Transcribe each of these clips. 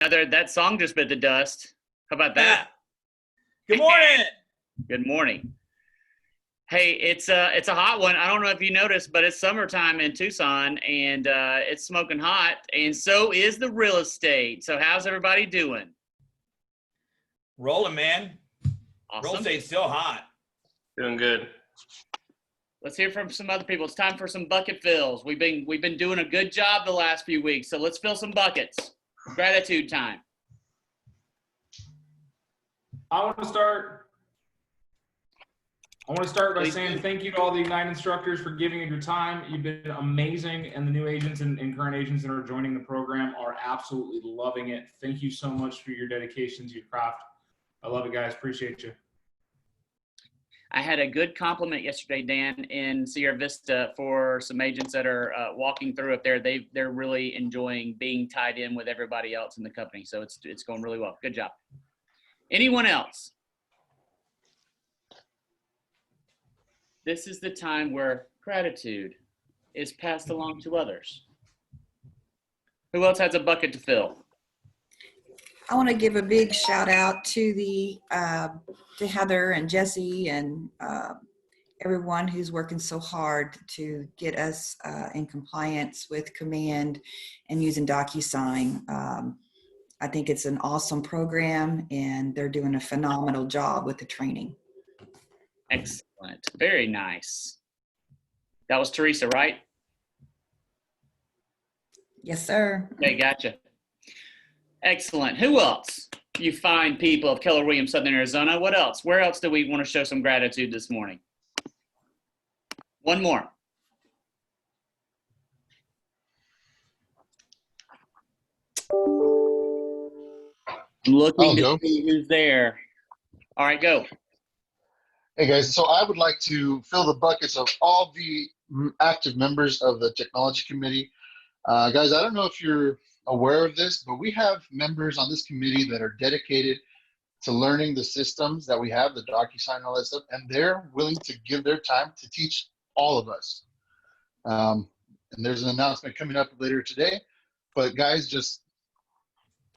That song just bit the dust. How about that? Good morning. Good morning. Hey, it's a hot one. I don't know if you noticed, but it's summertime in Tucson, and it's smoking hot, and so is the real estate. So how's everybody doing? Rolling, man. Awesome. Real estate's still hot. Doing good. Let's hear from some other people. It's time for some bucket fills. We've been doing a good job the last few weeks, so let's fill some buckets. Gratitude time. I want to start by Please saying do. thank you to all the Ignite instructors for giving of your time. You've been amazing, and the new agents and current agents that are joining the program are absolutely loving it. Thank you so much for your dedication to your craft. I love it, guys. Appreciate you. I had a good compliment yesterday, Dan, in Sierra Vista for some agents that are walking through up there. They're really enjoying being tied in with everybody else in the company. So it's going really well. Good job. Anyone else? This is the time where gratitude is passed along to others. Who else has a bucket to fill? I want to give a big shout out to to Heather and Jesse and everyone who's working so hard to get us in compliance with Command and using DocuSign. I think it's an awesome program, and they're doing a phenomenal job with the training. Excellent. Very nice. That was Teresa, right? Yes, sir. Okay, gotcha. Excellent. Who else? You fine people of Keller Williams, Southern Arizona. What else? Where else do we want to show some gratitude this morning? One more. I'm looking to see who's there. All right, go. Hey guys, so I would like to fill the buckets of all the active members of the technology committee. Guys, I don't know if you're aware of this, but we have members on this committee that are dedicated to learning the systems that we have, the DocuSign and all that stuff, and they're willing to give their time to teach all of us. And there's an announcement coming up later today, but guys, just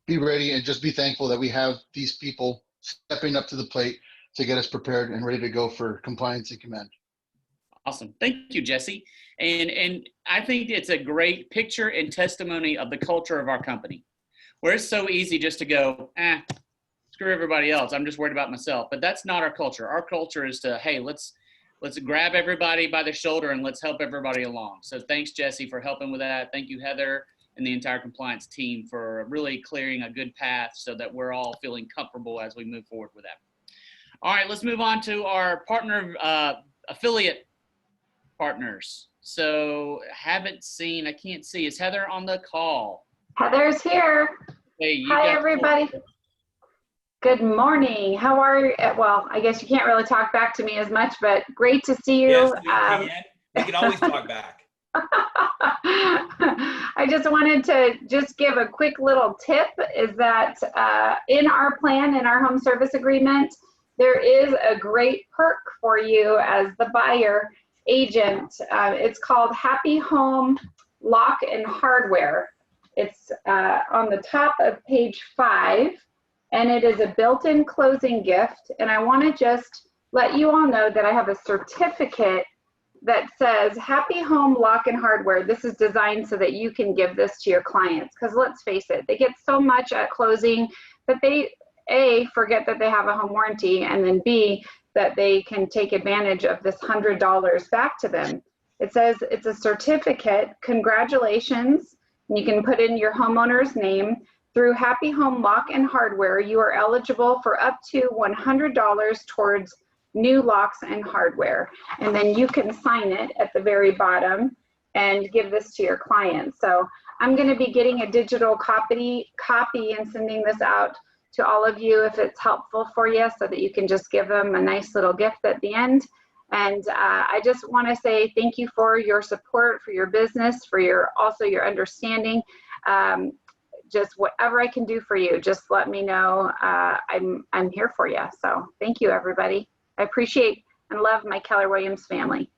be ready and just be thankful that we have these people stepping up to the plate to get us prepared and ready to go for compliance and command. Awesome. Thank you, Jesse. And I think it's a great picture and testimony of the culture of our company, where it's so easy just to go, screw everybody else. I'm just worried about myself. But that's not our culture. Our culture is to, hey, let's grab everybody by the shoulder and let's help everybody along. So thanks, Jesse, for helping with that. Thank you, Heather, and the entire compliance team for really clearing a good path so that we're all feeling comfortable as we move forward with that. All right, let's move on to our partner affiliate partners. So haven't seen, I can't see. Is Heather on the call? Heather's here. Hey, Hi, everybody. Good morning. How are you? Well, I guess you can't really talk back to me as much, but great to see you. Yes, we can. We can always talk back. I just wanted to just give a quick little tip is that in our plan, in our home service agreement, there is a great perk for you as the buyer agent. It's called Happy Home Lock and Hardware. It's on the top of page 5, and it is a built-in closing gift. And I want to just let you all know that I have a certificate that says Happy Home Lock and Hardware. This is designed so that you can give this to your clients, because let's face it, they get so much at closing that they A, forget that they have a home warranty, and then B, that they can take advantage of this $100 back to them. It says it's a certificate. Congratulations. You can put in your homeowner's name. Through Happy Home Lock and Hardware, you are eligible for up to $100 towards new locks and hardware. And then you can sign it at the very bottom and give this to your clients. So I'm going to be getting a digital copy and sending this out to all of you if it's helpful for you, so that you can just give them a nice little gift at the end. And I just want to say thank you for your support, for your business, for also your understanding. Just whatever I can do for you, just let me know. I'm here for you. So thank you, everybody. I appreciate and love my Keller Williams family.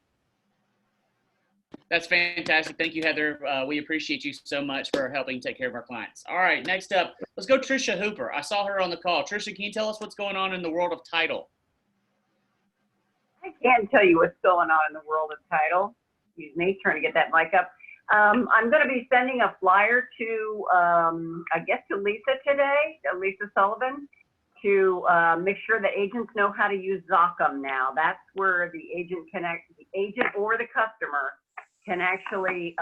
That's fantastic. Thank you, Heather. We appreciate you so much for helping take care of our clients. All right, next up, let's go Trisha Hooper. I saw her on the call. Trisha, can you tell us what's going on in the world of title? I can tell you what's going on in the world of title. Excuse me, trying to get that mic up. I'm going to be sending a flyer to, I guess, to Lisa today, Lisa Sullivan, to make sure the agents know how to use Zocum now. That's where the agent or the customer can actually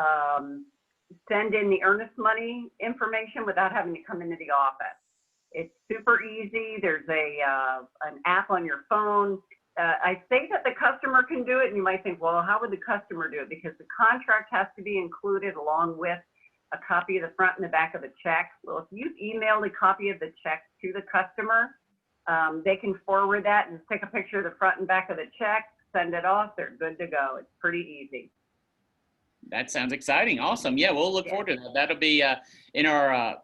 send in the earnest money information without having to come into the office. It's super easy. There's an app on your phone. I say that the customer can do it, and you might think, well, how would the customer do it? Because the contract has to be included along with a copy of the front and the back of the check. Well, if you've emailed a copy of the check to the customer, they can forward that and take a picture of the front and back of the check, send it off. They're good to go. It's pretty easy. That sounds exciting. Awesome. Yeah, we'll look forward to that. That'll be in our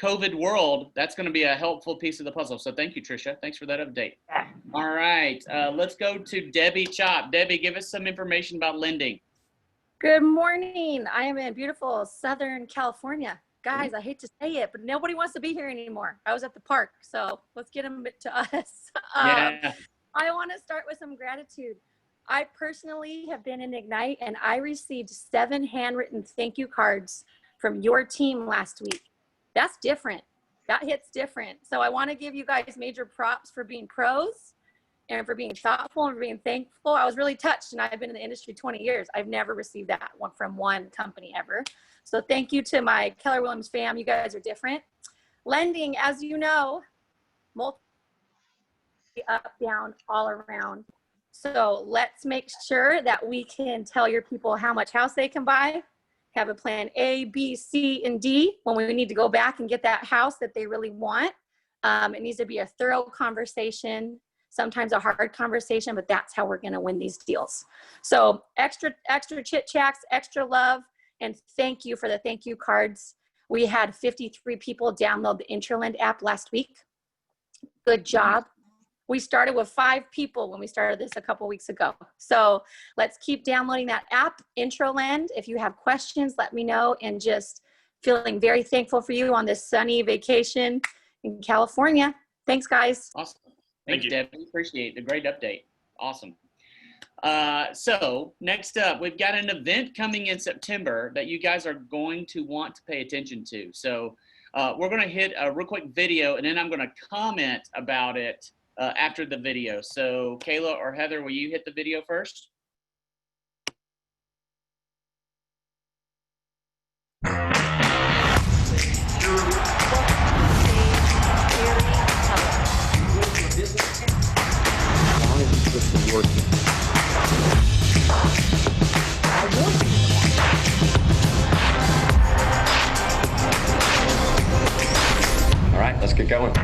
COVID world. That's going to be a helpful piece of the puzzle. So thank you, Trisha. Thanks for that update. Yeah. All right, let's go to Debbie Chop. Debbie, give us some information about lending. Good morning. I am in beautiful Southern California. Guys, I hate to say it, but nobody wants to be here anymore. I was at the park, so let's get them to us. Yeah. I want to start with some gratitude. I personally have been in Ignite, and I received 7 handwritten thank you cards from your team last week. That's different. That hits different. So I want to give you guys major props for being pros and for being thoughtful and for being thankful. I was really touched, and I've been in the industry 20 years. I've never received that one from one company ever. So thank you to my Keller Williams fam. You guys are different. Lending, as you know, multi up, down, all around. So let's make sure that we can tell your people how much house they can buy, have a plan A, B, C, and D when we need to go back and get that house that they really want. It needs to be a thorough conversation, sometimes a hard conversation, but that's how we're going to win these deals. So extra chit chats, extra love, and thank you for the thank you cards. We had 53 people download the Intralend app last week. Good job. We started with 5 people when we started this a couple weeks ago. So let's keep downloading that app, Intralend. If you have questions, let me know, and just feeling very thankful for you on this sunny vacation in California. Thanks, guys. Awesome. Thank Thanks, you. Debbie. Appreciate the great update. Awesome. So next up, we've got an event coming in September that you guys are going to want to pay attention to. So we're going to hit a real quick video, and then I'm going to comment about it after the video. So Kayla or Heather, will you hit the video first? All right, let's get going.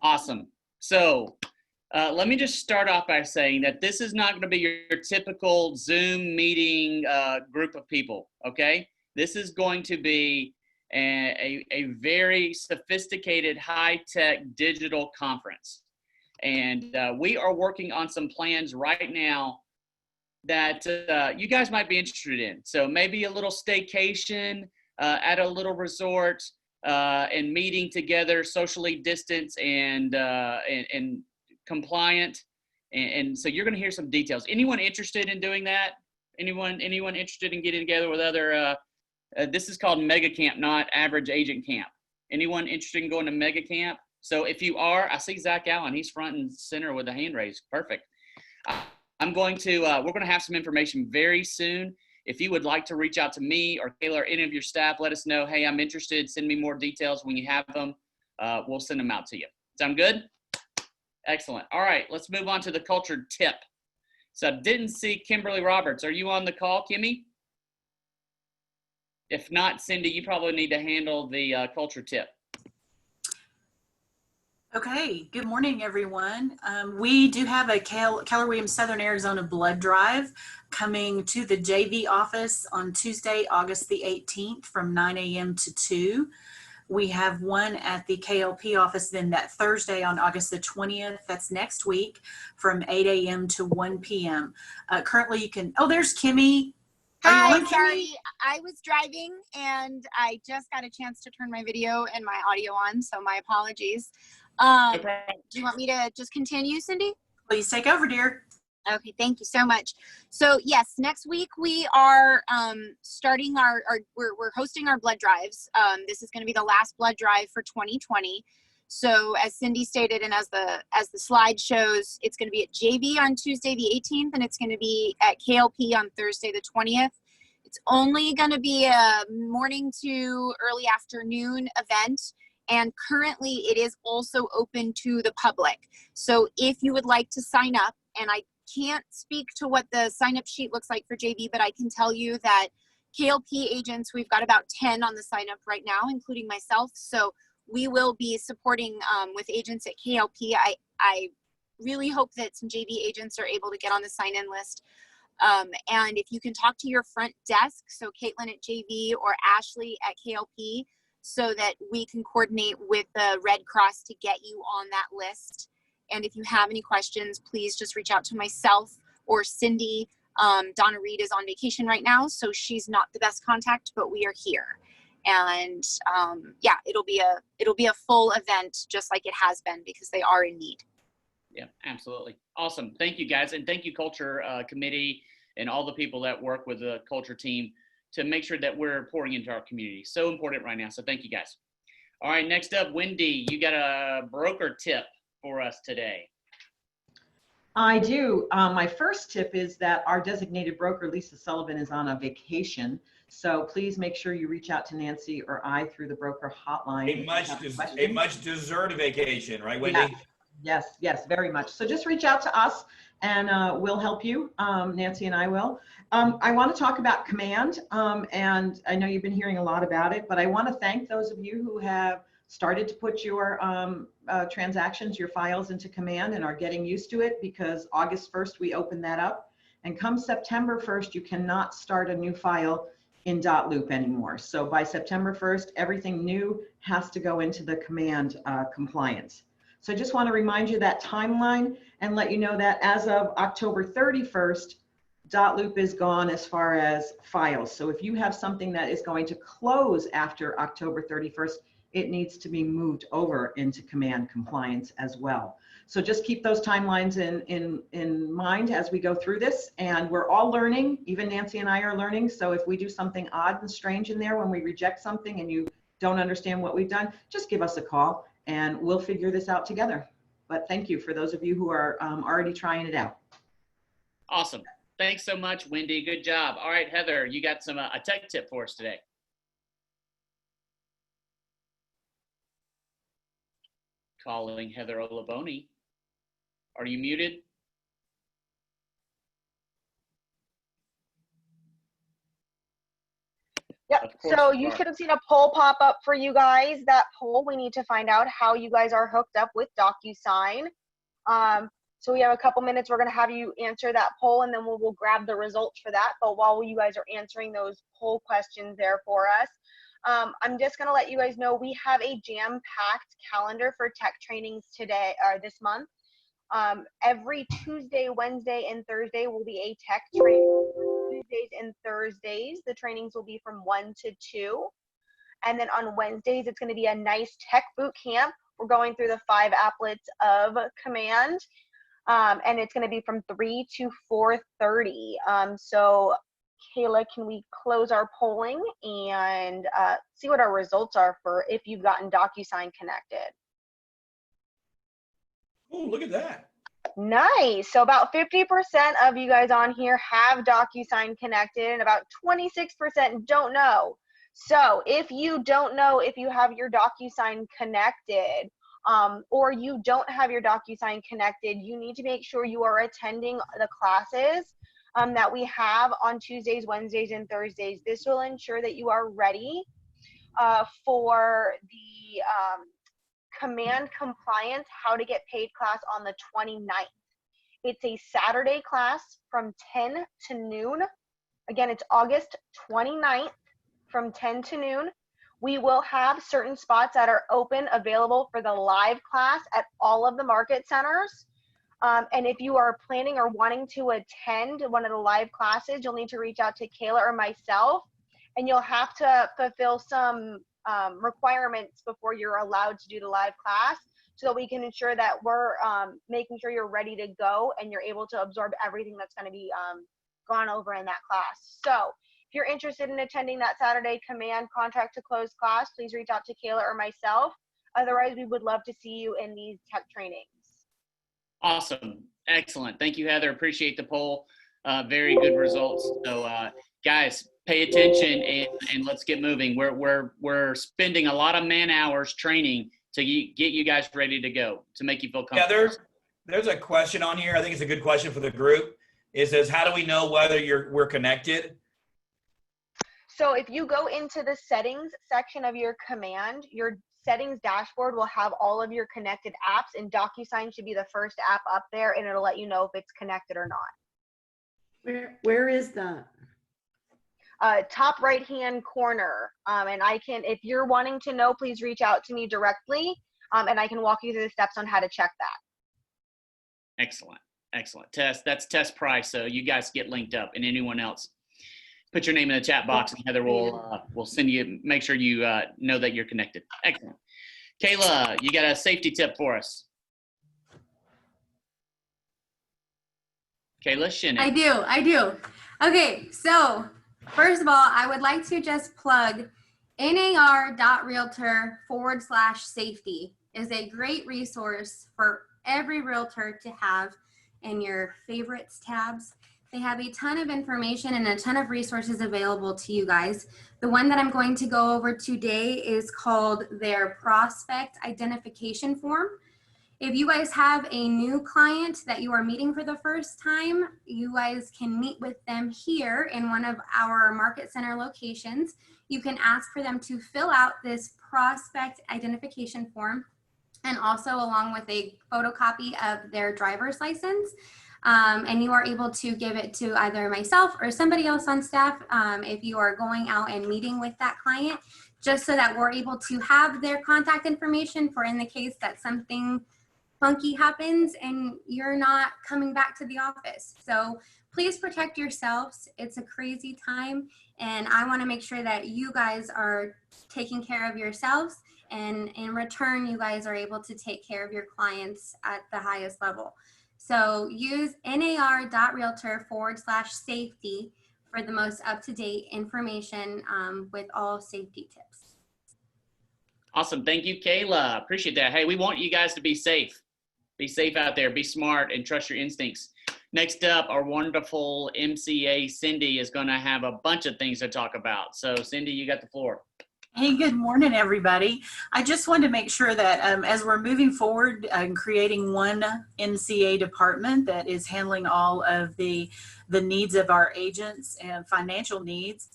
Awesome. So let me just start off by saying that this is not going to be your typical Zoom meeting group of people, okay? This is going to be a very sophisticated, high-tech digital conference. And we are working on some plans right now that you guys might be interested in. So maybe a little staycation at a little resort, and meeting together, socially distanced and compliant. And so you're going to hear some details. Anyone interested in doing that? Anyone interested in getting together with other? This is called Mega Camp, not Average Agent Camp. Anyone interested in going to Mega Camp? So if you are, I see Zach Allen. He's front and center with a hand raised. Perfect. We're going to have some information very soon. If you would like to reach out to me or Kayla or any of your staff, let us know, hey, I'm interested. Send me more details when you have them. We'll send them out to you. Sound good? Excellent. All right, let's move on to the culture tip. So I didn't see Kimberly Roberts. Are you on the call, Kimmy? If not, Cindy, you probably need to handle the culture tip. Okay, good morning, everyone. We do have a Keller Williams Southern Arizona blood drive coming to the JV office on Tuesday, August the 18th from 9 a.m. to 2. We have one at the KLP office then that Thursday on August the 20th. That's next week from 8 a.m. to 1 p.m. Currently you can, oh, there's Kimmy. Hi, on, Kimmy? sorry. I was driving and I just got a chance to turn my video and my audio on, so my apologies. Okay. Do you want me to just continue, Cindy? Please take over, dear. Okay, thank you so much. So yes, next week we are starting we're hosting our blood drives. This is going to be the last blood drive for 2020. So as Cindy stated, and as the slide shows, it's going to be at JV on Tuesday the 18th, and it's going to be at KLP on Thursday the 20th. It's only going to be a morning to early afternoon event. And currently it is also open to the public. So if you would like to sign up, and I can't speak to what the sign up sheet looks like for JV, but I can tell you that KLP agents, we've got about 10 on the sign up right now, including myself. So we will be supporting with agents at KLP. I really hope that some JV agents are able to get on the sign in list. And if you can talk to your front desk, so Caitlin at JV or Ashley at KLP, so that we can coordinate with the Red Cross to get you on that list. And if you have any questions, please just reach out to myself or Cindy. Donna Reed is on vacation right now, so she's not the best contact, but we are here. And yeah, it'll be a full event just like it has been because they are in need. Yeah, absolutely. Awesome. Thank you, guys. And thank you, Culture Committee, and all the people that work with the Culture team to make sure that we're pouring into our community. So important right now. So thank you, guys. All right, next up, Wendy, you got a broker tip for us today. I do. My first tip is that our designated broker, Lisa Sullivan, is on a vacation. So please make sure you reach out to Nancy or I through the broker hotline. A much deserved vacation, right, Wendy? Yes, very much. So just reach out to us and we'll help you. Nancy and I will. I want to talk about Command, and I know you've been hearing a lot about it, but I want to thank those of you who have started to put your transactions, your files into Command and are getting used to it, because August 1st we open that up, and come September 1st you cannot start a new file in .loop anymore. So by September 1st, everything new has to go into the Command compliance. So I just want to remind you that timeline and let you know that as of October 31st, .loop is gone as far as files. So if you have something that is going to close after October 31st, it needs to be moved over into Command compliance as well. So just keep those timelines in mind as we go through this, and we're all learning. Even Nancy and I are learning. So if we do something odd and strange in there when we reject something and you don't understand what we've done, just give us a call and we'll figure this out together. But thank you for those of you who are already trying it out. Awesome. Thanks so much, Wendy. Good job. All right, Heather, you got some a tech tip for us today. Calling Heather Olaboni. Are you muted? Yep, so you should have seen a poll pop up for you guys. That poll, we need to find out how you guys are hooked up with DocuSign. So we have a couple minutes. We're going to have you answer that poll, and then we'll grab the results for that. But while you guys are answering those poll questions there for us, I'm just going to let you guys know we have a jam-packed calendar for tech trainings today, this month. Every Tuesday, Wednesday, and Thursday will be a tech training. Tuesdays and Thursdays, the trainings will be from 1 to 2. And then on Wednesdays, it's going to be a nice tech boot camp. We're going through the 5 applets of Command. And it's going to be from 3 to 4:30. So Kayla, can we close our polling and see what our results are for if you've gotten DocuSign connected? Oh, look at that. Nice. So about 50% of you guys on here have DocuSign connected, and about 26% don't know. So if you don't know if you have your DocuSign connected, or you don't have your DocuSign connected, you need to make sure you are attending the classes that we have on Tuesdays, Wednesdays, and Thursdays. This will ensure that you are ready for the Command Compliance How to Get Paid class on the 29th. It's a Saturday class from 10 to noon. Again, it's August 29th from 10 to noon. We will have certain spots that are open available for the live class at all of the market centers. And if you are planning or wanting to attend one of the live classes, you'll need to reach out to Kayla or myself, and you'll have to fulfill some requirements before you're allowed to do the live class, so that we can ensure that we're making sure you're ready to go and you're able to absorb everything that's going to be gone over in that class. So if you're interested in attending that Saturday Command Contract to Close class, please reach out to Kayla or myself. Otherwise, we would love to see you in these tech trainings. Awesome. Excellent. Thank you, Heather. Appreciate the poll. Very good results. So guys, pay attention and let's get moving. We're spending a lot of man hours training to get you guys ready to go, to make you feel comfortable. Yeah, there's a question on here. I think it's a good question for the group. It says, how do we know whether we're connected? So if you go into the settings section of your Command, your settings dashboard will have all of your connected apps, and DocuSign should be the first app up there, and it'll let you know if it's connected or not. Where is that? Top right hand corner. And I can, if you're wanting to know, please reach out to me directly, and I can walk you through the steps on how to check that. Excellent. Excellent. That's Tess Price. So you guys get linked up, and anyone else, put your name in the chat box and Heather will send you, make sure you know that you're connected. Excellent. Kayla, you got a safety tip for us. Kayla Shinnick. I do. Okay, so first of all, I would like to just plug nar.realtor/safety is a great resource for every realtor to have in your favorites tabs. They have a ton of information and a ton of resources available to you guys. The one that I'm going to go over today is called their prospect identification form. If you guys have a new client that you are meeting for the first time, you guys can meet with them here in one of our market center locations. You can ask for them to fill out this prospect identification form, and also along with a photocopy of their driver's license. And you are able to give it to either myself or somebody else on staff if you are going out and meeting with that client, just so that we're able to have their contact information for in the case that something funky happens and you're not coming back to the office. So please protect yourselves. It's a crazy time, and I want to make sure that you guys are taking care of yourselves, and in return, you guys are able to take care of your clients at the highest level. So use nar.realtor/safety for the most up-to-date information with all safety tips. Awesome. Thank you, Kayla. Appreciate that. Hey, we want you guys to be safe. Be safe out there. Be smart and trust your instincts. Next up, our wonderful MCA, Cindy, is going to have a bunch of things to talk about. So, Cindy, you got the floor. Hey, good morning, everybody. I just wanted to make sure that as we're moving forward and creating one MCA department that is handling all of the needs of our agents and financial needs,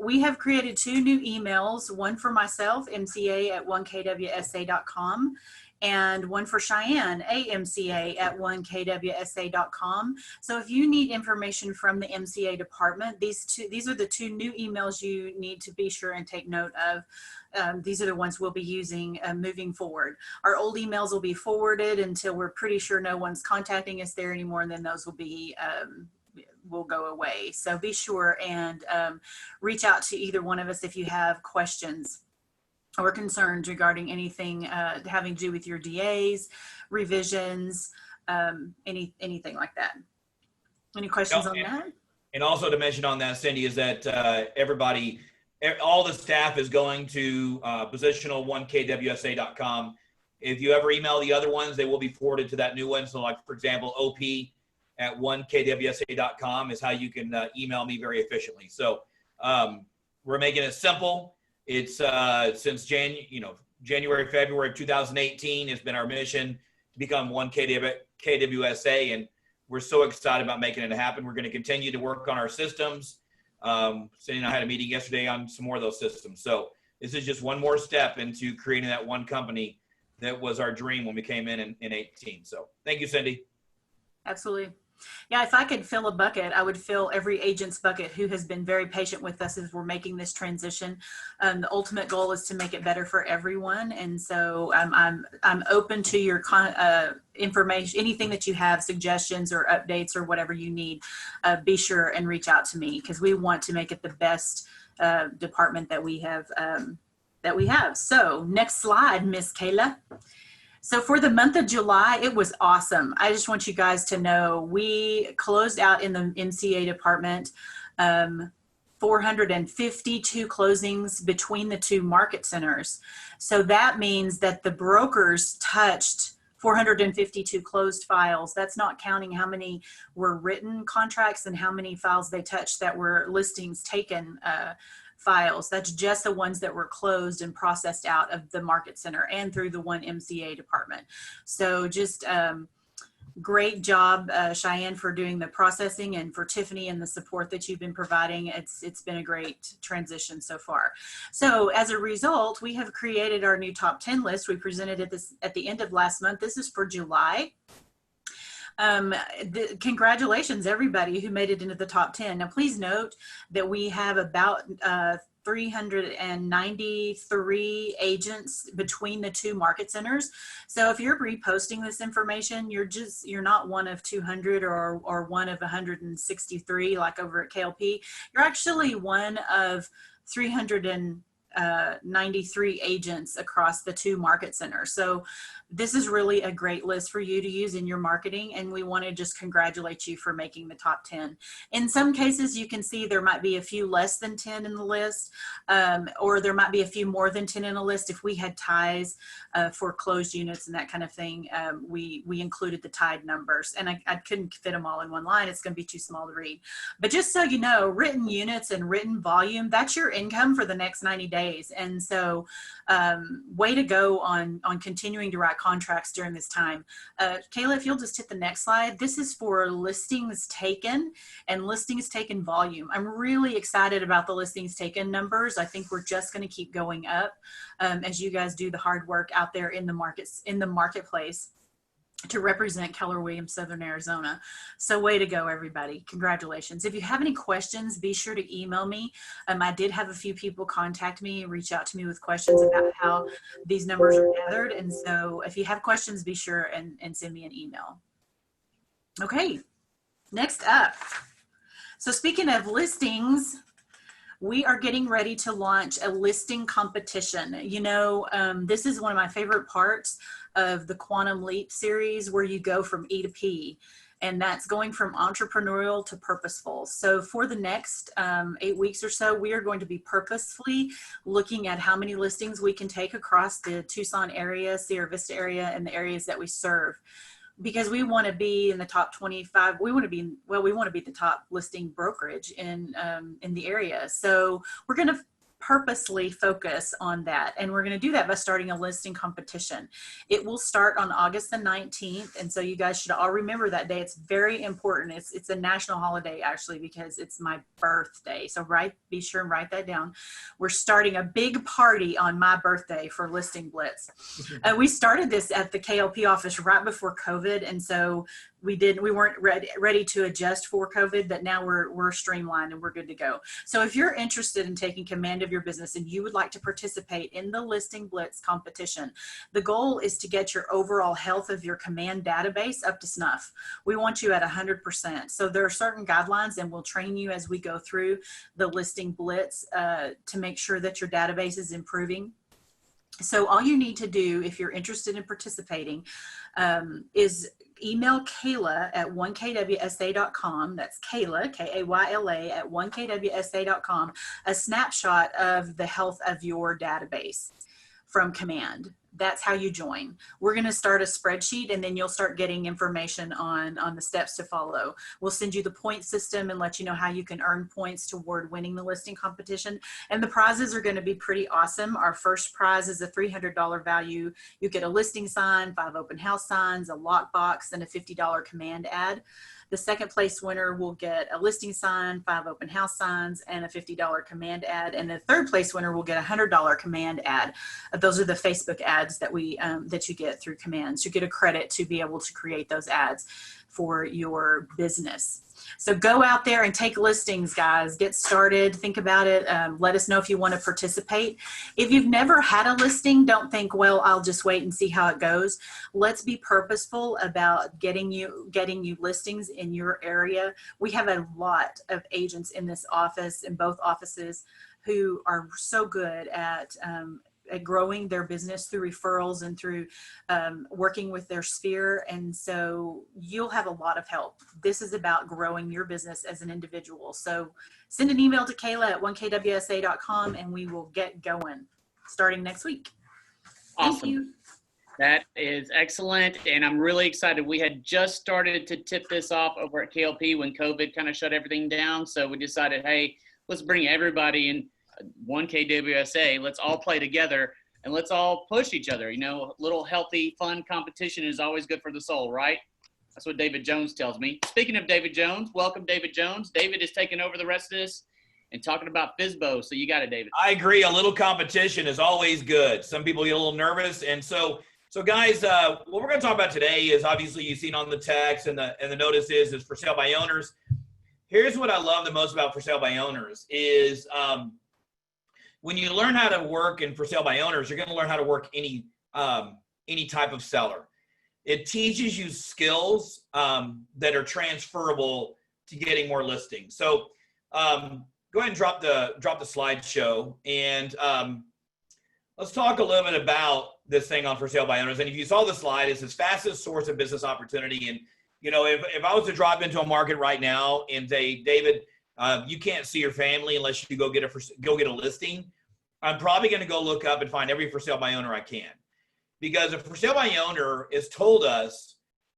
we have created 2 new emails, one for myself, mca@1kwsa.com, and one for Cheyenne, amca@1kwsa.com. So if you need information from the MCA department, these are the 2 new emails you need to be sure and take note of. These are the ones we'll be using moving forward. Our old emails will be forwarded until we're pretty sure no one's contacting us there anymore, and then those will be will go away. So be sure and reach out to either one of us if you have questions or concerns regarding anything having to do with your DAs, revisions, anything like that. Any questions on that? And also to mention on that, Cindy, is that all the staff is going to positional1kwsa.com. If you ever email the other ones, they will be forwarded to that new one. So like, for example, op@1kwsa.com is how you can email me very efficiently. So we're making it simple. It's since January, February of 2018 has been our mission to become one KWSA, and we're so excited about making it happen. We're going to continue to work on our systems. Cindy and I had a meeting yesterday on some more of those systems. So this is just one more step into creating that one company that was our dream when we came in 18. So thank you, Cindy. Absolutely. Yeah, if I could fill a bucket, I would fill every agent's bucket who has been very patient with us as we're making this transition. The ultimate goal is to make it better for everyone, and so I'm open to your information, anything that you have, suggestions or updates or whatever you need. Be sure and reach out to me because we want to make it the best department that we have. So next slide, Miss Kayla. So for the month of July, it was awesome. I just want you guys to know we closed out in the MCA department 452 closings between the two market centers. So that means that the brokers touched 452 closed files. That's not counting how many were written contracts and how many files they touched that were listings taken files. That's just the ones that were closed and processed out of the market center and through the one MCA department. So just great job, Cheyenne, for doing the processing, and for Tiffany and the support that you've been providing. It's been a great transition so far. So as a result, we have created our new top 10 list. We presented it at the end of last month. This is for July. Congratulations, everybody who made it into the top 10. Now, please note that we have about 393 agents between the two market centers. So if you're reposting this information, you're not one of 200 or one of 163 like over at KLP. You're actually one of 393 agents across the two market centers. So this is really a great list for you to use in your marketing, and we want to just congratulate you for making the top 10. In some cases, you can see there might be a few less than 10 in the list, or there might be a few more than 10 in a list. If we had ties for closed units and that kind of thing, we included the tied numbers, and I couldn't fit them all in one line. It's going to be too small to read. But just so you know, written units and written volume, that's your income for the next 90 days. And so way to go on continuing to write contracts during this time. Kayla, if you'll just hit the next slide. This is for listings taken and listings taken volume. I'm really excited about the listings taken numbers. I think we're just going to keep going up as you guys do the hard work out there in the marketplace to represent Keller Williams Southern Arizona. So way to go, everybody. Congratulations. If you have any questions, be sure to email me. I did have a few people contact me and reach out to me with questions about how these numbers are gathered. And so if you have questions, be sure and send me an email. Okay, next up. So speaking of listings, we are getting ready to launch a listing competition. You know, this is one of my favorite parts of the Quantum Leap series, where you go from E to P, and that's going from entrepreneurial to purposeful. So for the next 8 weeks or so, we are going to be purposefully looking at how many listings we can take across the Tucson area, Sierra Vista area, and the areas that we serve. Because we want to be in the top 25. We want to be the top listing brokerage in the area. So we're going to purposely focus on that. And we're going to do that by starting a listing competition. It will start on August the 19th. And so you guys should all remember that day. It's very important. It's a national holiday, actually, because it's my birthday. So be sure and write that down. We're starting a big party on my birthday for Listing Blitz. We started this at the KLP office right before COVID. And so we weren't ready to adjust for COVID, but now we're streamlined and we're good to go. So if you're interested in taking command of your business and you would like to participate in the Listing Blitz competition, the goal is to get your overall health of your command database up to snuff. We want you at 100%. So there are certain guidelines, and we'll train you as we go through the Listing Blitz to make sure that your database is improving. So all you need to do if you're interested in participating is email Kayla at 1kwsa.com. That's Kayla, K-A-Y-L-A, at 1kwsa.com, a snapshot of the health of your database. from Command. That's how you join. We're going to start a spreadsheet, and then you'll start getting information on the steps to follow. We'll send you the point system and let you know how you can earn points toward winning the listing competition. And the prizes are going to be pretty awesome. Our first prize is a $300 value. You get a listing sign, 5 open house signs, a lockbox, and a $50 Command ad. The second place winner will get a listing sign, 5 open house signs, and a $50 Command ad. And the third place winner will get a $100 Command ad. Those are the Facebook ads that that you get through Command. So you get a credit to be able to create those ads for your business. So go out there and take listings, guys. Get started. Think about it. Let us know if you want to participate. If you've never had a listing, don't think, well, I'll just wait and see how it goes. Let's be purposeful about getting you listings in your area. We have a lot of agents in this office, in both offices, who are so good at growing their business through referrals and through working with their sphere. And so you'll have a lot of help. This is about growing your business as an individual. So send an email to Kayla at 1kwsa.com and we will get going starting next week. Awesome. Thank you. That is excellent. And I'm really excited. We had just started to tip this off over at KLP when COVID kind of shut everything down. So we decided, hey, let's bring everybody in. 1KWSA, let's all play together and let's all push each other. You know, a little healthy, fun competition is always good for the soul, right? That's what David Jones tells me. Speaking of David Jones, welcome David Jones. David is taking over the rest of this and talking about FSBO. So you got it, David. I agree. A little competition is always good. Some people get a little nervous. And so guys, what we're going to talk about today is obviously you've seen on the text and the notice is for sale by owners. Here's what I love the most about for sale by owners is, when you learn how to work in for sale by owners, you're going to learn how to work any type of seller. It teaches you skills that are transferable to getting more listings. So go ahead and drop the slideshow, and let's talk a little bit about this thing on for sale by owners. And if you saw the slide, it's its fastest source of business opportunity. And you know, if I was to drop into a market right now and say, David, you can't see your family unless you go get a listing, I'm probably going to go look up and find every for sale by owner I can. Because if for sale by owner has told us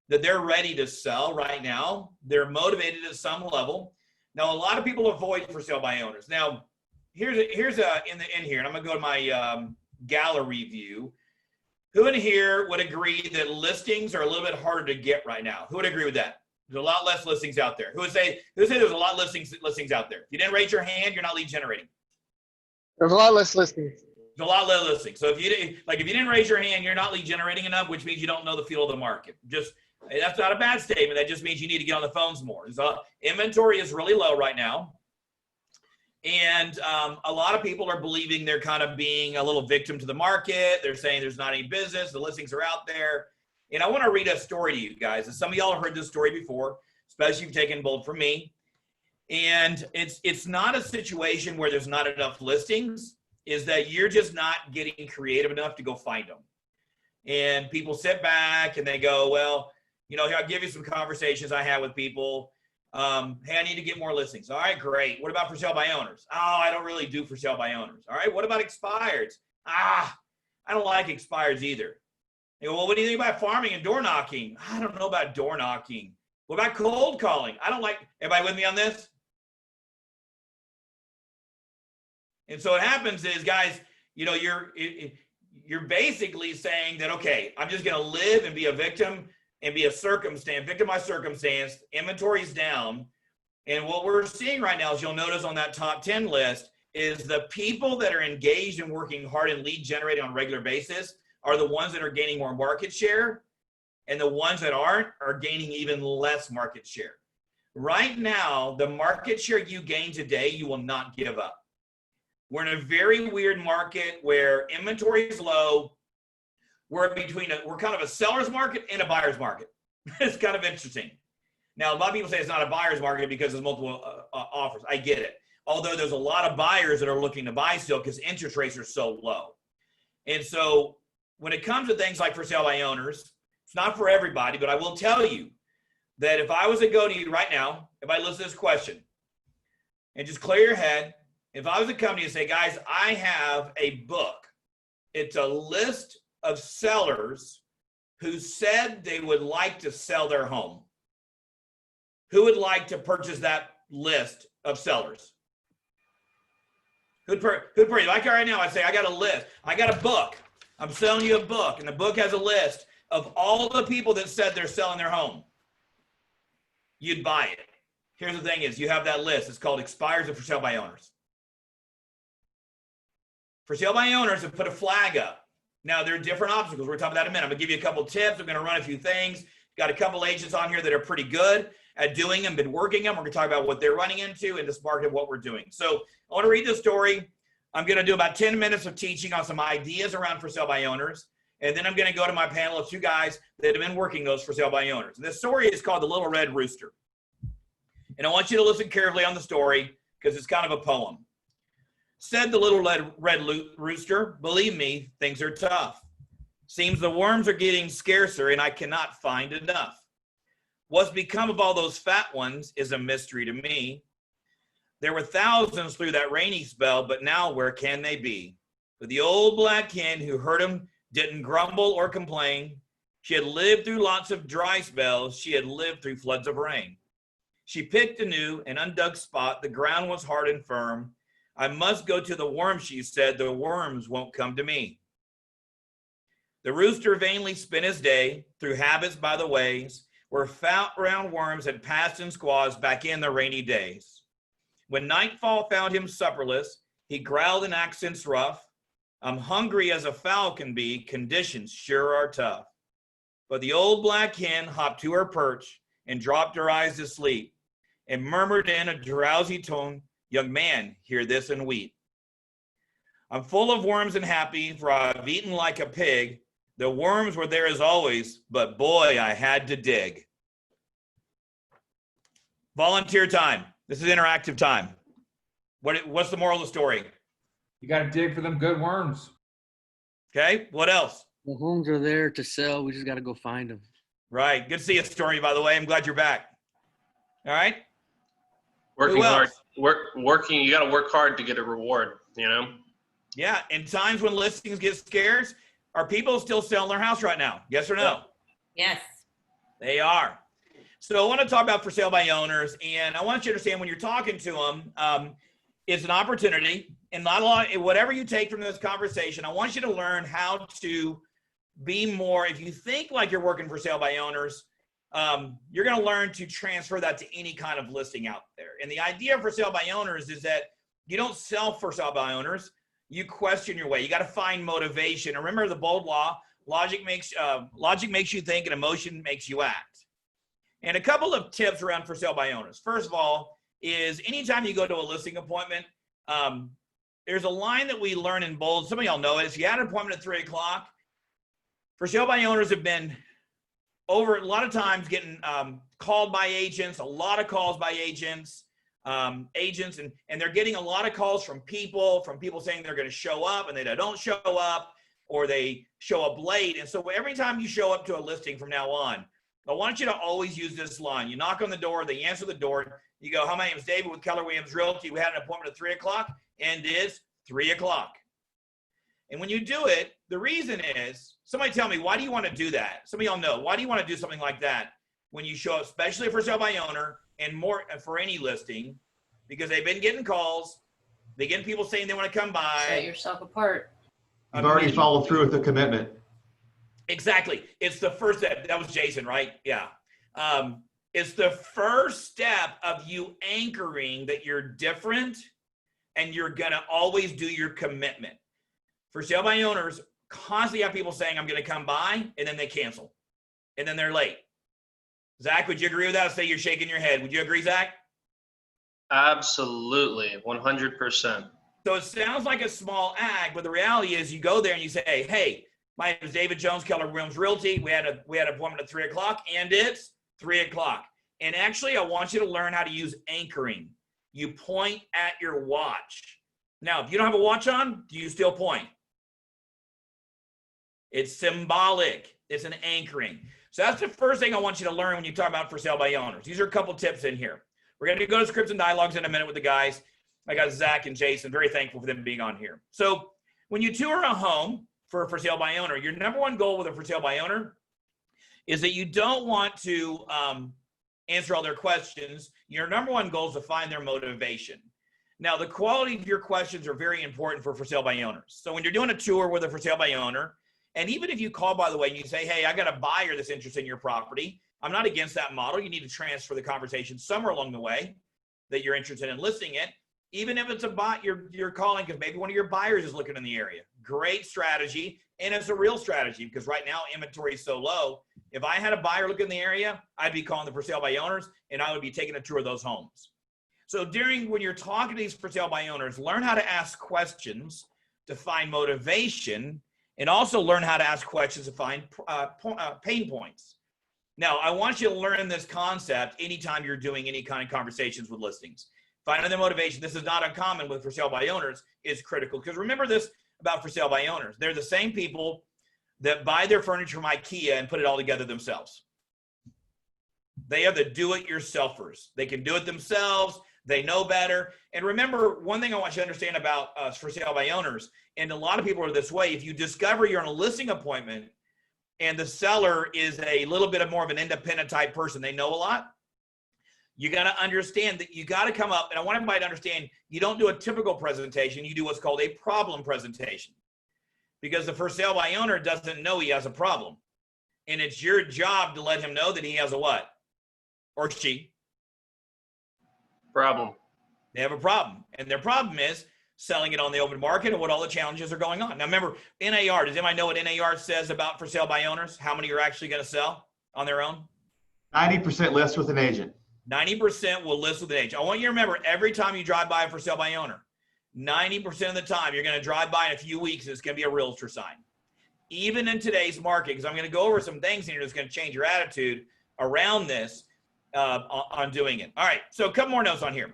that they're ready to sell right now, they're motivated at some level. Now, a lot of people avoid for sale by owners. Now, here's in here, and I'm going to go to my gallery view. Who in here would agree that listings are a little bit harder to get right now? Who would agree with that? There's a lot less listings out there. Who would say there's a lot listings out there? If you didn't raise your hand, you're not lead generating. There's a lot less listings. There's a lot less listings. So if you didn't raise your hand, you're not lead generating enough, which means you don't know the feel of the market. That's not a bad statement. That just means you need to get on the phones more. So inventory is really low right now. And a lot of people are believing they're kind of being a little victim to the market. They're saying there's not any business. The listings are out there. And I want to read a story to you guys. And some of y'all have heard this story before, especially if you've taken bold from me. And it's not a situation where there's not enough listings, is that you're just not getting creative enough to go find them. And people sit back and they go, well, you know, here, I'll give you some conversations I had with people. Hey, I need to get more listings. All right, great. What about for sale by owners? Oh, I don't really do for sale by owners. All right, what about expireds? I don't like expireds either. They go, well, what do you think about farming and door knocking? I don't know about door knocking. What about cold calling? I don't like, everybody with me on this? And so what happens is, guys, you know, you're basically saying that, okay, I'm just going to live and be a victim and be a victim by circumstance. Inventory's down. And what we're seeing right now, as you'll notice on that top 10 list, is the people that are engaged in working hard and lead generating on a regular basis are the ones that are gaining more market share. And the ones that aren't are gaining even less market share. Right now, the market share you gain today, you will not give up. We're in a very weird market where inventory is low. We're kind of a seller's market and a buyer's market. It's kind of interesting. Now, a lot of people say it's not a buyer's market because there's multiple offers. I get it. Although there's a lot of buyers that are looking to buy still because interest rates are so low. And so when it comes to things like for sale by owners, it's not for everybody, but I will tell you that if I was to go to you right now, if I list this question and just clear your head, if I was a company and say, guys, I have a book It's a list of sellers who said they would like to sell their home. Who would like to purchase that list of sellers? Who'd like right now, I say, I got a list. I got a book. I'm selling you a book, and the book has a list of all the people that said they're selling their home. You'd buy it. Here's the thing is, you have that list. It's called expires and for sale by owners. For sale by owners have put a flag up. Now, there are different obstacles. We're talking about that in a minute. I'm going to give you a couple tips. I'm going to run a few things. Got a couple agents on here that are pretty good at doing them, been working them. We're going to talk about what they're running into and this market, what we're doing. So I want to read this story. I'm going to do about 10 minutes of teaching on some ideas around for sale by owners. And then I'm going to go to my panel of two guys that have been working those for sale by owners. And this story is called The Little Red Rooster. And I want you to listen carefully on the story because it's kind of a poem. Said the little red rooster, believe me, things are tough. Seems the worms are getting scarcer and I cannot find enough. What's become of all those fat ones is a mystery to me. There were thousands through that rainy spell, but now where can they be? But the old black hen who heard him didn't grumble or complain. She had lived through lots of dry spells. She had lived through floods of rain. She picked a new and undug spot. The ground was hard and firm. I must go to the worms, she said. The worms won't come to me. The rooster vainly spent his day through habits by the ways where fat round worms had passed in squaws back in the rainy days. When nightfall found him supperless, he growled in accents rough. I'm hungry as a fowl can be. Conditions sure are tough. But the old black hen hopped to her perch and dropped her eyes to sleep and murmured in a drowsy tone, young man, hear this and weep. I'm full of worms and happy, for I've eaten like a pig. The worms were there as always, but boy, I had to dig. Volunteer time. This is interactive time. What's the moral of the story? You got to dig for them good worms. Okay, what else? The homes are there to sell. We just got to go find them. Right. Good to see you, Story, by the way. I'm glad you're back. All right. Working hard. Working. You got to work hard to get a reward, you know? Yeah. In times when listings get scarce, are people still selling their house right now? Yes or no? Yes. They are. So I want to talk about for sale by owners, and I want you to understand when you're talking to them, it's an opportunity. And not a lot, whatever you take from this conversation, I want you to learn how to be more. If you think like you're working for sale by owners, you're going to learn to transfer that to any kind of listing out there. And the idea for sale by owners is that you don't sell for sale by owners. You question your way. You got to find motivation. And remember the bold law: logic makes you think, and emotion makes you act. And a couple of tips around for sale by owners. First of all, is anytime you go to a listing appointment, there's a line that we learn in bold. Some of y'all know it. If you had an appointment at 3 o'clock, for sale by owners have been over a lot of times getting called by agents, a lot of calls by agents, and they're getting a lot of calls from people saying they're going to show up and they don't show up, or they show up late. And so every time you show up to a listing from now on, I want you to always use this line. You knock on the door, they answer the door. You go, hi, my name is David with Keller Williams Realty. We had an appointment at 3 o'clock, and it's 3 o'clock. And when you do it, the reason is, somebody tell me, why do you want to do that? Some of y'all know, why do you want to do something like that when you show up, especially for sale by owner and more for any listing? Because they've been getting calls. They get people saying they want to come by. Set yourself apart. You've already followed through with the commitment. Exactly. It's the first step. That was Jason, right? Yeah. It's the first step of you anchoring that you're different and you're going to always do your commitment. For sale by owners, constantly have people saying, I'm going to come by, and then they cancel. And then they're late. Zach, would you agree with that? I say you're shaking your head. Would you agree, Zach? Absolutely. 100%. So it sounds like a small act, but the reality is you go there and you say, hey, my name is David Jones, Keller Williams Realty. We had an appointment at 3 o'clock, and it's 3 o'clock. And actually, I want you to learn how to use anchoring. You point at your watch. Now, if you don't have a watch on, do you still point? It's symbolic. It's an anchoring. So that's the first thing I want you to learn when you talk about for sale by owners. These are a couple tips in here. We're going to go to scripts and dialogues in a minute with the guys. I got Zach and Jason. Very thankful for them being on here. So when you tour a home, for a for sale by owner. Your number one goal with a for sale by owner is that you don't want to answer all their questions. Your number one goal is to find their motivation. Now, the quality of your questions are very important for sale by owners. So when you're doing a tour with a for sale by owner, and even if you call, by the way, and you say, hey, I got a buyer that's interested in your property, I'm not against that model. You need to transfer the conversation somewhere along the way that you're interested in listing it. Even if it's a bot you're calling because maybe one of your buyers is looking in the area. Great strategy, and it's a real strategy because right now inventory is so low. If I had a buyer looking in the area, I'd be calling the for sale by owners, and I would be taking a tour of those homes. So when you're talking to these for sale by owners, learn how to ask questions to find motivation, and also learn how to ask questions to find pain points. Now, I want you to learn this concept anytime you're doing any kind of conversations with listings. Finding the motivation, this is not uncommon with for sale by owners, is critical. Because remember this about for sale by owners. They're the same people that buy their furniture from IKEA and put it all together themselves. They are the do-it-yourselfers. They can do it themselves. They know better. And remember, one thing I want you to understand about for sale by owners, and a lot of people are this way, if you discover you're on a listing appointment and the seller is a little bit more of an independent type person, they know a lot, you got to understand that you got to come up, and I want everybody to understand, you don't do a typical presentation, you do what's called a problem presentation. Because the for sale by owner doesn't know he has a problem. And it's your job to let him know that he has a what? Or she? Problem. They have a problem. And their problem is selling it on the open market and what all the challenges are going on. Now remember, NAR, does anybody know what NAR says about for sale by owners? How many are actually going to sell on their own? 90% list with an agent. 90% will list with an agent. I want you to remember, every time you drive by a for sale by owner, 90% of the time you're going to drive by in a few weeks, it's going to be a realtor sign. Even in today's market, because I'm going to go over some things here that's going to change your attitude around this on doing it. All right, so a couple more notes on here.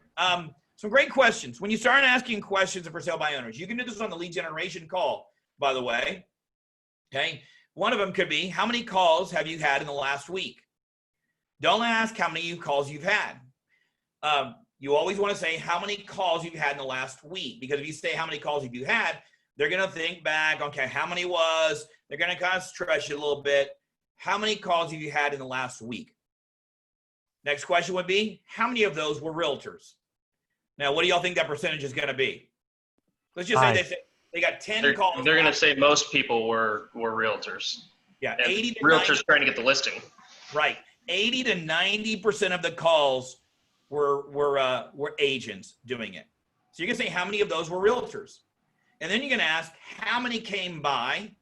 Some great questions. When you start asking questions of for sale by owners, you can do this on the lead generation call, by the way. Okay, one of them could be, how many calls have you had in the last week? Don't ask how many calls you've had. You always want to say how many calls you've had in the last week, because if you say how many calls have you had, they're going to think back, okay, how many was, they're going to kind of stress you a little bit. How many calls have you had in the last week? Next question would be, how many of those were realtors? Now, what do y'all think that percentage is going to be? Let's just say they got 10 calls. They're going to say most people were realtors. Yeah, and 80 to realtors 90, trying to get the listing. Right. 80 to 90% of the calls were agents doing it. So you can say how many of those were realtors. And then you're going to ask how many came by.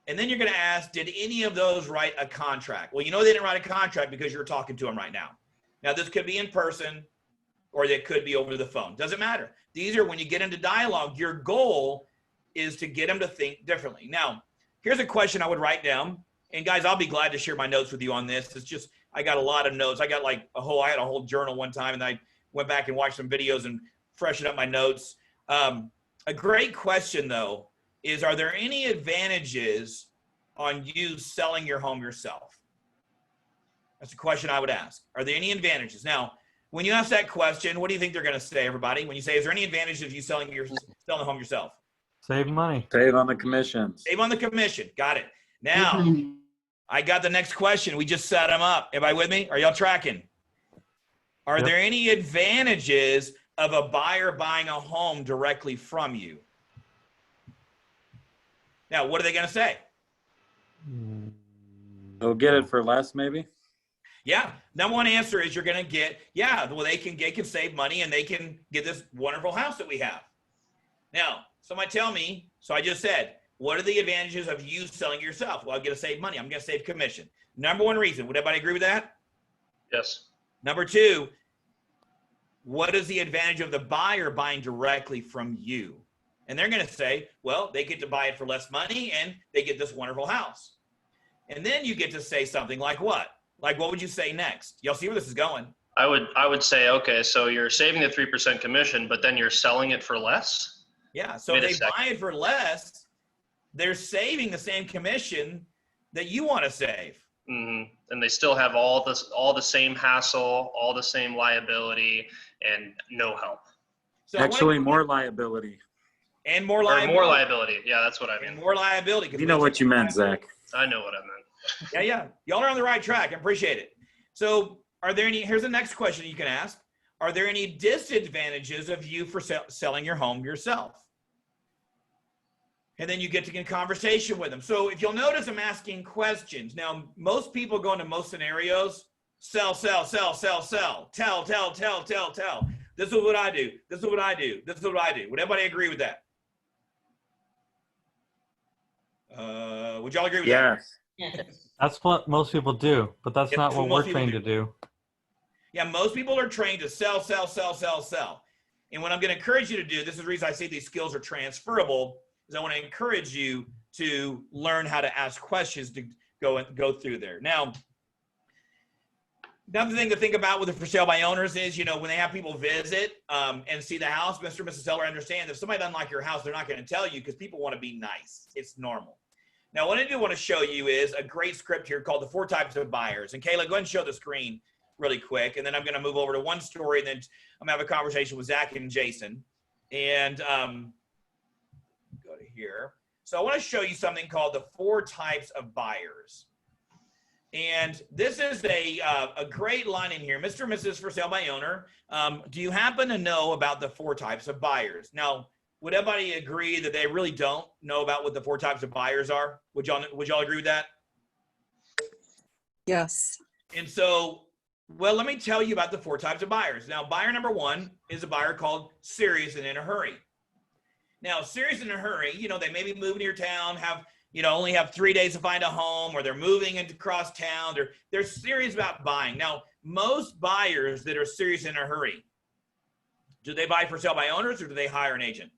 And then you're going to ask, did any of those write a contract? Well, you know they didn't write a contract because you're talking to them right now. Now, this could be in person or they could be over the phone. Doesn't matter. These are when you get into dialogue, your goal is to get them to think differently. Now, here's a question I would write down. And guys, I'll be glad to share my notes with you on this. It's just, I got a lot of notes. I had a whole journal one time, and I went back and watched some videos and freshened up my notes. A great question though is, are there any advantages on you selling your home yourself? That's a question I would ask. Are there any advantages? Now, when you ask that question, what do you think they're going to say, everybody? When you say, is there any advantage of you selling the home yourself? Save money. Save on the commissions. Save on the commission. Got it. Now, I got the next question. We just set them up. Everybody with me? Are y'all tracking? Are there any advantages of a buyer buying a home directly from you? Now, what are they going to say? They'll get it for less, maybe? Yeah. Number one answer is you're going to get, they can save money and they can get this wonderful house that we have. Now, somebody tell me, so I just said, what are the advantages of you selling yourself? Well, I'm going to save money. I'm going to save commission. Number one reason. Would everybody agree with that? Yes. Number two, what is the advantage of the buyer buying directly from you? And they're going to say, well, they get to buy it for less money and they get this wonderful house. And then you get to say something like what? Like, what would you say next? Y'all see where this is going? I would say, okay, so you're saving the 3% commission, but then you're selling it for less? Yeah. So if they buy it for less, they're saving the same commission that you want to save. Mm-hmm. And they still have all the same hassle, all the same liability, and no help. So actually, more liability. And more Or liability. more liability. Yeah, that's what I mean. And more liability. 'cause You know what you meant, Zach. I know what I meant. Yeah. Y'all are on the right track. I appreciate it. So here's the next question you can ask. Are there any disadvantages of you for selling your home yourself? And then you get to get in conversation with them. So if you'll notice, I'm asking questions. Now, most people go into most scenarios, sell, sell, sell, sell, sell, tell, tell, tell, tell, tell. This is what I do. This is what I do. This is what I do. Would everybody agree with that? Would y'all agree with that? Yes. That's what most people do, but that's not what we're trained to do. Yeah, most people are trained to sell, sell, sell, sell, sell. And what I'm going to encourage you to do, this is the reason I say these skills are transferable, is I want to encourage you to learn how to ask questions to go through there. Now, another thing to think about with the for sale by owners is, when they have people visit and see the house, Mr. and Mrs. Seller, understand if somebody doesn't like your house, they're not going to tell you because people want to be nice. It's normal. Now, what I do want to show you is a great script here called The 4 Types of Buyers. And Kayla, go ahead and show the screen really quick. And then I'm going to move over to one story, and then I'm going to have a conversation with Zach and Jason. And go to here. So I want to show you something called The 4 Types of Buyers. And this is a great line in here. Mr. and Mrs. For Sale by Owner, do you happen to know about the 4 types of buyers? Now, would everybody agree that they really don't know about what the 4 types of buyers are? Would y'all agree with that? Yes. And so, well, let me tell you about the 4 types of buyers. Now, buyer number 1 is a buyer called serious and in a hurry. Now, serious and in a hurry, they may be moving to your town, only have 3 days to find a home, or they're moving into cross town. They're serious about buying. Now, most buyers that are serious in a hurry, do they buy for sale by owners or do they hire an agent?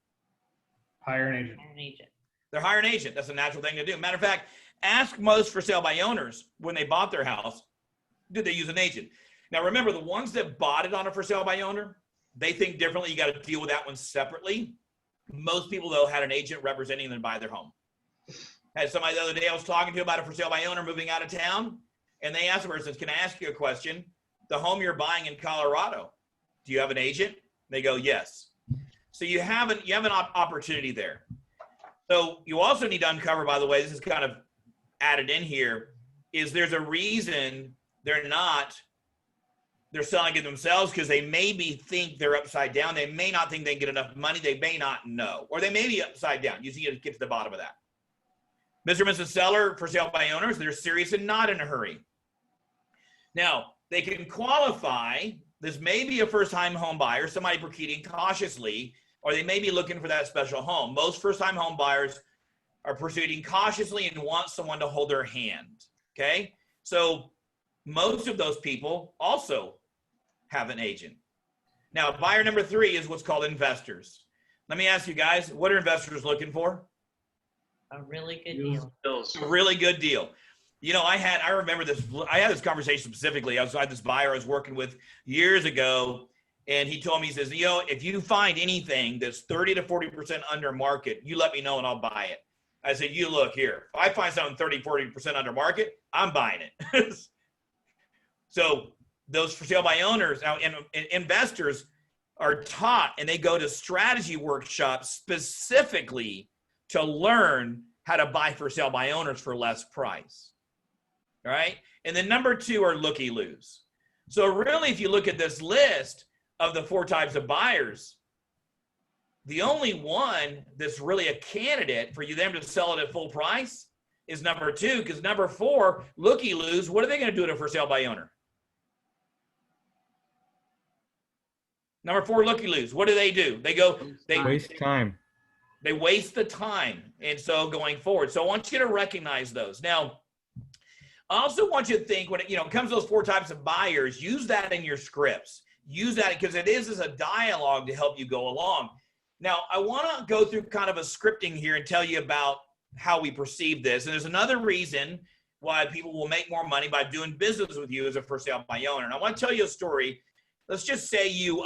Hire an agent. They're hire an agent. That's a natural thing to do. Matter of fact, ask most for sale by owners when they bought their house, did they use an agent? Now, remember, the ones that bought it on a for sale by owner, they think differently. You got to deal with that one separately. Most people, though, had an agent representing them to buy their home. Had somebody the other day I was talking to about a for sale by owner moving out of town, and they asked the person, can I ask you a question? The home you're buying in Colorado, do you have an agent? They go, yes. So you have an opportunity there. So you also need to uncover, by the way, this is kind of added in here, is there's a reason they're selling it themselves, because they maybe think they're upside down. They may not think they can get enough money. They may not know, or they may be upside down. You see, to get to the bottom of that. Mr. and Mrs. Seller, for sale by owners, they're serious and not in a hurry. Now, they can qualify. This may be a first-time home buyer, somebody proceeding cautiously, or they may be looking for that special home. Most first-time home buyers are proceeding cautiously and want someone to hold their hand, okay? So most of those people also have an agent. Now, buyer number 3 is what's called investors. Let me ask you guys, what are investors looking for? A really good deal. A really good deal. I remember this. I had this conversation specifically. I had this buyer I was working with years ago, and he told me, he says, if you find anything that's 30 to 40% under market, you let me know and I'll buy it. I said, you look here. If I find something 30, 40% under market, I'm buying it. So those for sale by owners now, and investors are taught, and they go to strategy workshops specifically to learn how to buy for sale by owners for less price. All right. And then number 2 are looky-loos. So really, if you look at this list of the 4 types of buyers, the only one that's really a candidate for them to sell it at full price is number 2, because number 4, looky-loos, what are they going to do to a for sale by owner? Number 4, looky-loos, what do? They waste time. They waste the time. And so going forward, so I want you to recognize those. Now, I also want you to think, when it comes to those 4 types of buyers, use that in your scripts. Use that because it is a dialogue to help you go along. Now, I want to go through kind of a scripting here and tell you about how we perceive this. And there's another reason why people will make more money by doing business with you as a for sale by owner. And I want to tell you a story. Let's just say you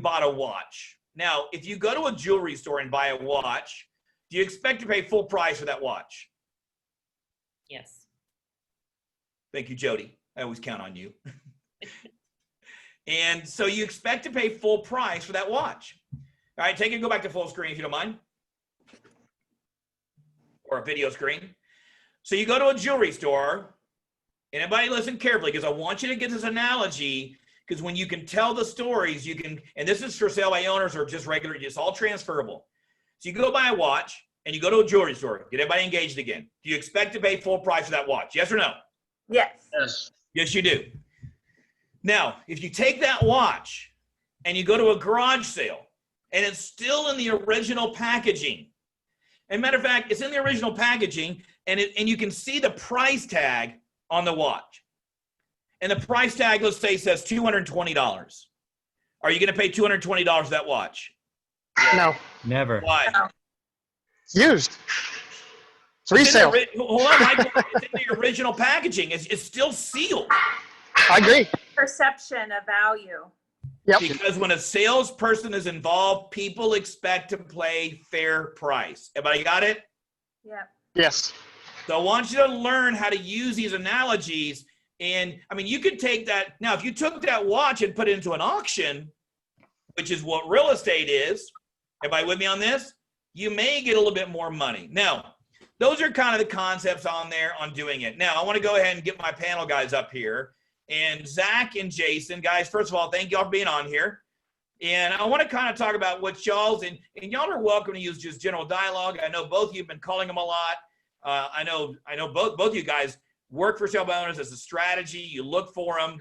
bought a watch. Now, if you go to a jewelry store and buy a watch, do you expect to pay full price for that watch? Yes. Thank you, Jody. I always count on you. And so you expect to pay full price for that watch. All right, go back to full screen if you don't mind. Or a video screen. So you go to a jewelry store, and everybody listen carefully because I want you to get this analogy, because when you can tell the stories, you can, and this is for sale by owners or just regular, it's all transferable. So you go buy a watch and you go to a jewelry store, get everybody engaged again. Do you expect to pay full price for that watch? Yes or no? Yes. Yes. Yes, you do. Now, if you take that watch and you go to a garage sale and it's still in the original packaging, and matter of fact, it's in the original packaging and you can see the price tag on the watch. And the price tag, let's say, says $220. Are you going to pay $220 for that watch? No. Never. Why? It's used. It's resale. Hold on, Michael. It's in the original packaging. It's still sealed. I agree. Perception of value. Yep. Because when a salesperson is involved, people expect to pay fair price. Everybody got it? Yep. Yes. So I want you to learn how to use these analogies. And I mean, you could take that. Now, if you took that watch and put it into an auction, which is what real estate is, everybody with me on this? You may get a little bit more money. Now, those are kind of the concepts on there on doing it. Now, I want to go ahead and get my panel guys up here. And Zach and Jason, guys, first of all, thank y'all for being on here. And I want to kind of talk about what y'all's, and y'all are welcome to use just general dialogue. I know both of you have been calling them a lot. I know both of you guys work for sale by owners as a strategy. You look for them,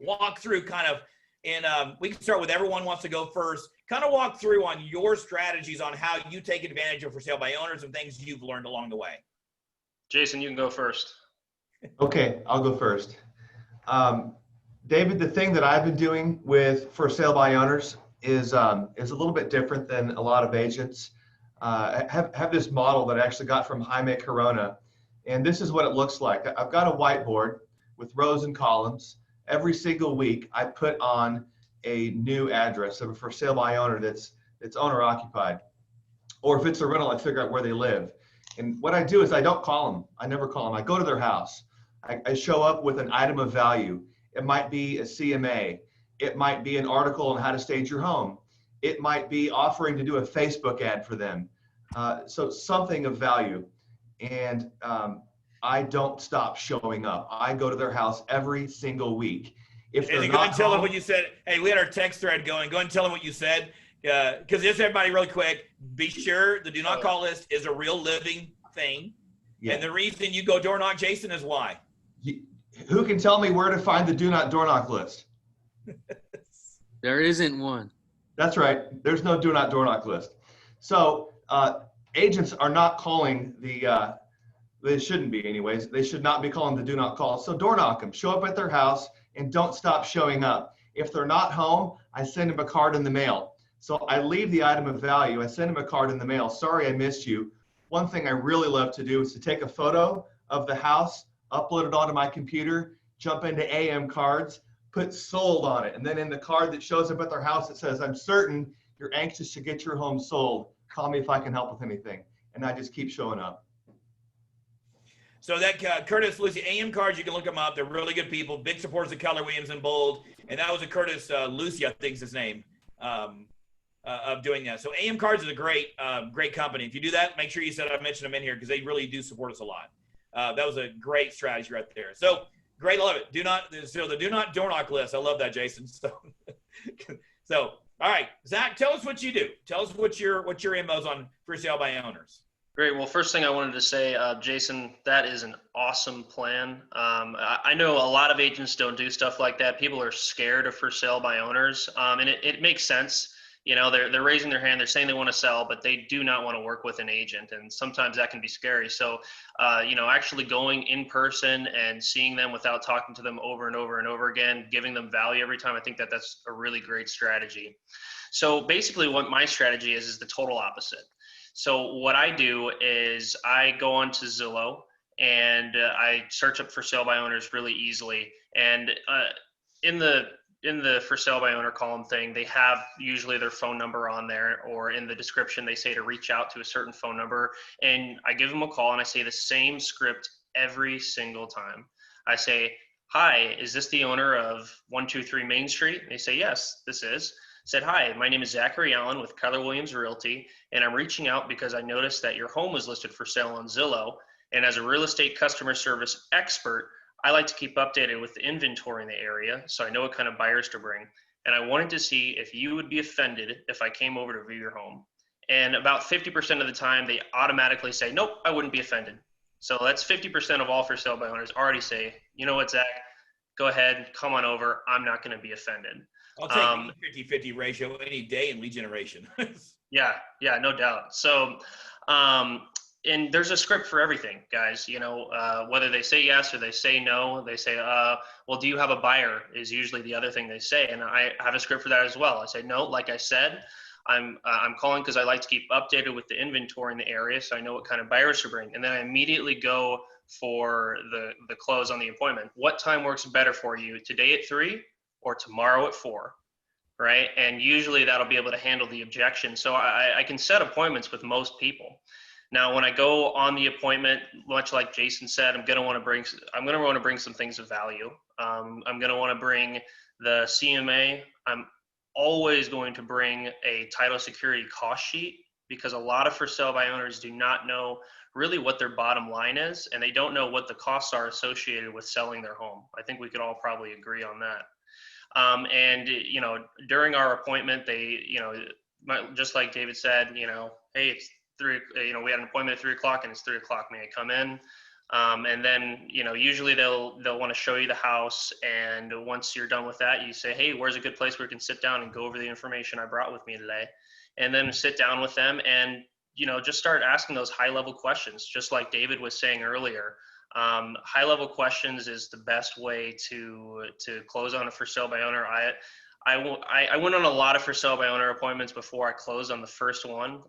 walk through kind of, and we can start with everyone wants to go first. Kind of walk through on your strategies on how you take advantage of for sale by owners and things you've learned along the way. Jason, you can go first. Okay, I'll go first. David, the thing that I've been doing with for sale by owners is a little bit different than a lot of agents. I have this model that I actually got from Jaime Corona, and this is what it looks like. I've got a whiteboard with rows and columns. Every single week, I put on a new address of a for sale by owner that's owner occupied, or if it's a rental, I figure out where they live. And what I do is I don't call them. I never call them. I go to their house. I show up with an item of value. It might be a CMA. It might be an article on how to stage your home. It might be offering to do a Facebook ad for them. So something of value. And I don't stop showing up. I go to their house every single week. If they're go not and tell them home, what you said. Hey, we had our text thread going. Go and tell them what you said. Because just everybody really quick, be sure the do not call list is a real living thing. Yeah. And the reason you go door knock, Jason, is why? Who can tell me where to find the do not door knock list? There isn't one. That's right. There's no do not door knock list. So agents are not calling the, they shouldn't be anyways. They should not be calling the do not call. So door knock them, show up at their house and don't stop showing up. If they're not home, I send them a card in the mail. So I leave the item of value. I send them a card in the mail. Sorry, I missed you. One thing I really love to do is to take a photo of the house, upload it onto my computer, jump into AM cards, put sold on it. And then in the card that shows up at their house, it says, I'm certain you're anxious to get your home sold. Call me if I can help with anything. And I just keep showing up. So that Curtis Lucy AM cards, you can look them up. They're really good people. Big supporters of Keller Williams in bold. And that was a Curtis Lucy, I think is his name, of doing that. So AM cards is a great company. If you do that, make sure you said I mentioned them in here because they really do support us a lot. That was a great strategy right there. So great, I love it. The do not door knock list. I love that, Jason. So all right, Zach, tell us what you do. Tell us what your MO's on for sale by owners. Great. Well, first thing I wanted to say, Jason, that is an awesome plan. I know a lot of agents don't do stuff like that. People are scared of for sale by owners, and it makes sense. You know, they're raising their hand, they're saying they want to sell, but they do not want to work with an agent. And sometimes that can be scary. So, you know, actually going in person and seeing them without talking to them over and over and over again, giving them value every time, I think that's a really great strategy. So basically what my strategy is the total opposite. So what I do is I go onto Zillow and I search up for sale by owners really easily. And in the for sale by owner column thing, they have usually their phone number on there, or in the description, they say to reach out to a certain phone number. And I give them a call and I say the same script every single time. I say, hi, is this the owner of 123 Main Street? And they say, yes, this is. Said, "Hi, my name is Zachary Allen with Keller Williams Realty, and I'm reaching out because I noticed that your home was listed for sale on Zillow. And as a real estate customer service expert, I like to keep updated with the inventory in the area so I know what kind of buyers to bring. And I wanted to see if you would be offended if I came over to view your home." And about 50% of the time, they automatically say, "Nope, I wouldn't be offended." So that's 50% of all for sale by owners already say, "You know what, Zach, go ahead, come on over. I'm not going to be offended." I'll take the 50-50 ratio any day in lead generation. Yeah, no doubt. So, and there's a script for everything, guys. You know, whether they say yes or they say no, they say, well, do you have a buyer is usually the other thing they say. And I have a script for that as well. I say, no, like I said, I'm calling because I like to keep updated with the inventory in the area so I know what kind of buyers to bring. And then I immediately go for the close on the appointment. What time works better for you, today at 3 or tomorrow at 4? Right? And usually that'll be able to handle the objection. So I can set appointments with most people. Now, when I go on the appointment, much like Jason said, I'm going to want to bring some things of value. I'm going to want to bring the CMA. I'm always going to bring a title security cost sheet, because a lot of for sale by owners do not know really what their bottom line is, and they don't know what the costs are associated with selling their home. I think we could all probably agree on that. And, you know, during our appointment, they, you know, just like David said, you know, hey, it's 3, you know, we had an appointment at 3 o'clock and it's 3 o'clock, may I come in? And then, you know, usually they'll want to show you the house. And once you're done with that, you say, hey, where's a good place where we can sit down and go over the information I brought with me today? And then sit down with them and, you know, just start asking those high level questions, just like David was saying earlier. High level questions is the best way to close on a for sale by owner. I went on a lot of for sale by owner appointments before I closed on the first one.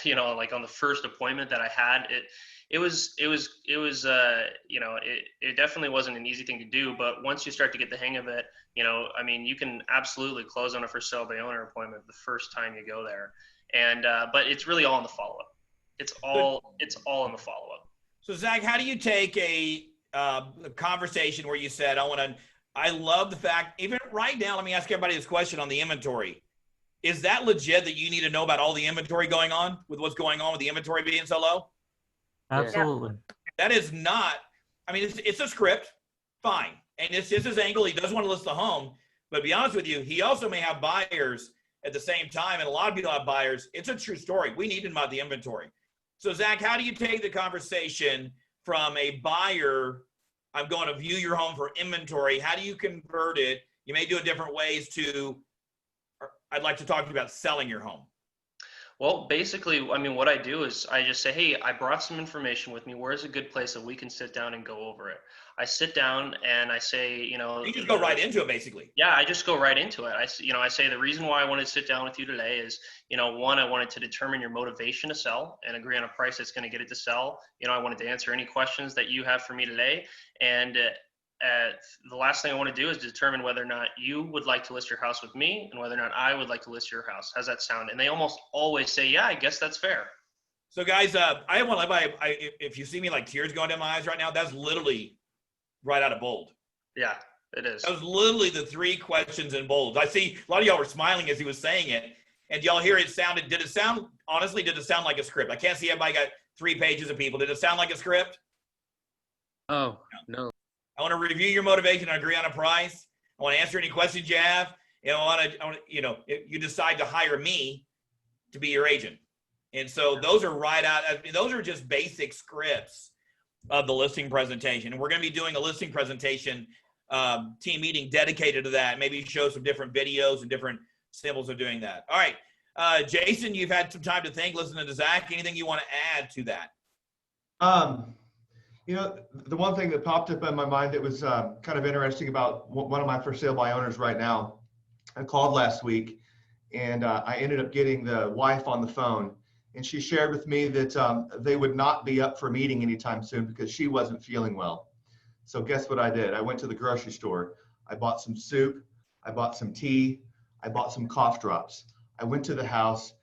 You know, like on the first appointment that I had, it was you know, it definitely wasn't an easy thing to do. But once you start to get the hang of it, you know, I mean, you can absolutely close on a for sale by owner appointment the first time you go there. And but it's really all in the follow up. It's all in the follow up. So Zach, how do you take a conversation where you said, I love the fact, even right now, let me ask everybody this question on the inventory. Is that legit that you need to know about all the inventory going on with what's going on with the inventory being so low? Absolutely. That is not, I mean, it's a script, fine. And it's just his angle. He does want to list the home, but to be honest with you, he also may have buyers at the same time. And a lot of people have buyers. It's a true story. We need to know about the inventory. So Zach, how do you take the conversation from a buyer, I'm going to view your home for inventory, how do you convert it? You may do it different ways to, I'd like to talk to you about selling your home. Well, basically, I mean, what I do is I just say, hey, I brought some information with me. Where's a good place that we can sit down and go over it? I sit down and I say, you know, you just go right into it, basically. Yeah, I just go right into it. I say the reason why I wanted to sit down with you today is, you know, one, I wanted to determine your motivation to sell and agree on a price that's going to get it to sell. You know, I wanted to answer any questions that you have for me today. And the last thing I want to do is determine whether or not you would like to list your house with me and whether or not I would like to list your house. How's that sound? And they almost always say, yeah, I guess that's fair. So guys, I want to, if you see me like tears going down my eyes right now, that's literally right out of bold. Yeah, it is. That was literally the 3 questions in bold. I see a lot of y'all were smiling as he was saying it. And y'all hear it sounded, honestly, did it sound like a script? I can't see everybody got 3 pages of people. Did it sound like a script? Oh, no. I want to review your motivation and agree on a price. I want to answer any questions you have. And I want to, you know, if you decide to hire me to be your agent. And so those are right out, I mean, those are just basic scripts of the listing presentation. And we're going to be doing a listing presentation team meeting dedicated to that. Maybe show some different videos and different symbols of doing that. All right. Jason, you've had some time to think, listening to Zach. Anything you want to add to that? You know, the one thing that popped up in my mind that was kind of interesting about one of my for sale by owners right now, I called last week and I ended up getting the wife on the phone, and she shared with me that they would not be up for a meeting anytime soon because she wasn't feeling well. So guess what I did? I went to the grocery store. I bought some soup. I bought some tea. I bought some cough drops. I went to the house,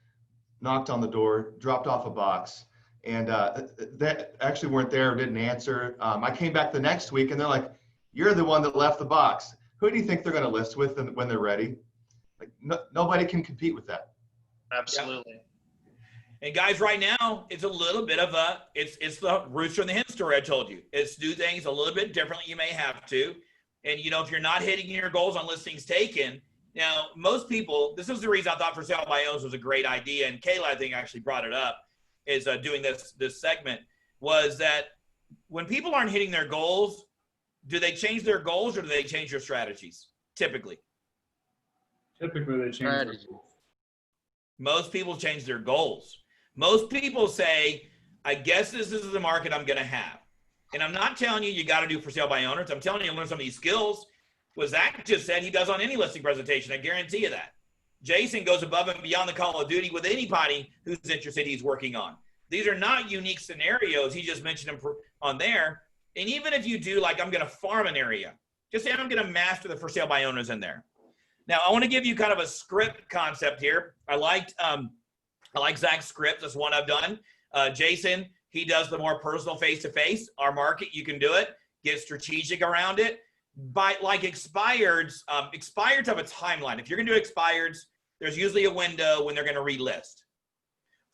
knocked on the door, dropped off a box. And that actually weren't there, didn't answer. I came back the next week and they're like, you're the one that left the box. Who do you think they're going to list with when they're ready? Like, nobody can compete with that. Absolutely. And guys, right now, it's a little bit of it's the rooster and the hen story I told you. It's do things a little bit differently. You may have to. And, you know, if you're not hitting your goals on listings taken, now, most people, this is the reason I thought for sale by owners was a great idea. And Kayla, I think, actually brought it up, is doing this segment, was that when people aren't hitting their goals, do they change their goals or do they change their strategies? Typically. Typically, they change their goals. Most people change their goals. Most people say, I guess this is the market I'm going to have. And I'm not telling you got to do for sale by owners. I'm telling you to learn some of these skills. What Zach just said he does on any listing presentation. I guarantee you that. Jason goes above and beyond the call of duty with anybody who's interested he's working on. These are not unique scenarios. He just mentioned them on there. And even if you do, like, I'm going to farm an area, just say I'm going to master the for sale by owners in there. Now, I want to give you kind of a script concept here. I like Zach's script. That's one I've done. Jason, he does the more personal face-to-face. Our market, you can do it. Get strategic around it. By like expireds, expireds have a timeline. If you're going to do expireds, there's usually a window when they're going to relist.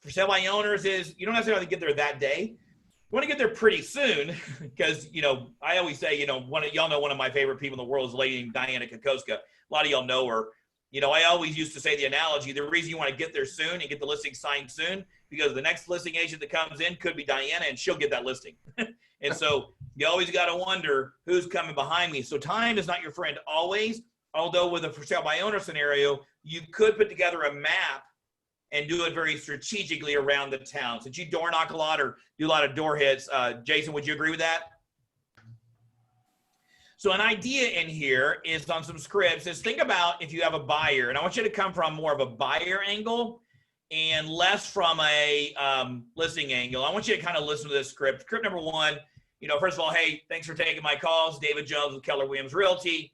For sale by owners is you don't necessarily get there that day. You want to get there pretty soon because, you know, I always say, you know, y'all know one of my favorite people in the world is a lady named Diana Kokoska. A lot of y'all know her. You know, I always used to say the analogy, the reason you want to get there soon and get the listing signed soon, because the next listing agent that comes in could be Diana and she'll get that listing. And so you always got to wonder who's coming behind me. So time is not your friend always, although with a for sale by owner scenario, you could put together a map and do it very strategically around the town. Since you door knock a lot or do a lot of door hits, Jason, would you agree with that? So an idea in here is on some scripts is think about if you have a buyer, and I want you to come from more of a buyer angle and less from a listing angle. I want you to kind of listen to this script. Script number one, you know, first of all, hey, thanks for taking my calls. David Jones with Keller Williams Realty.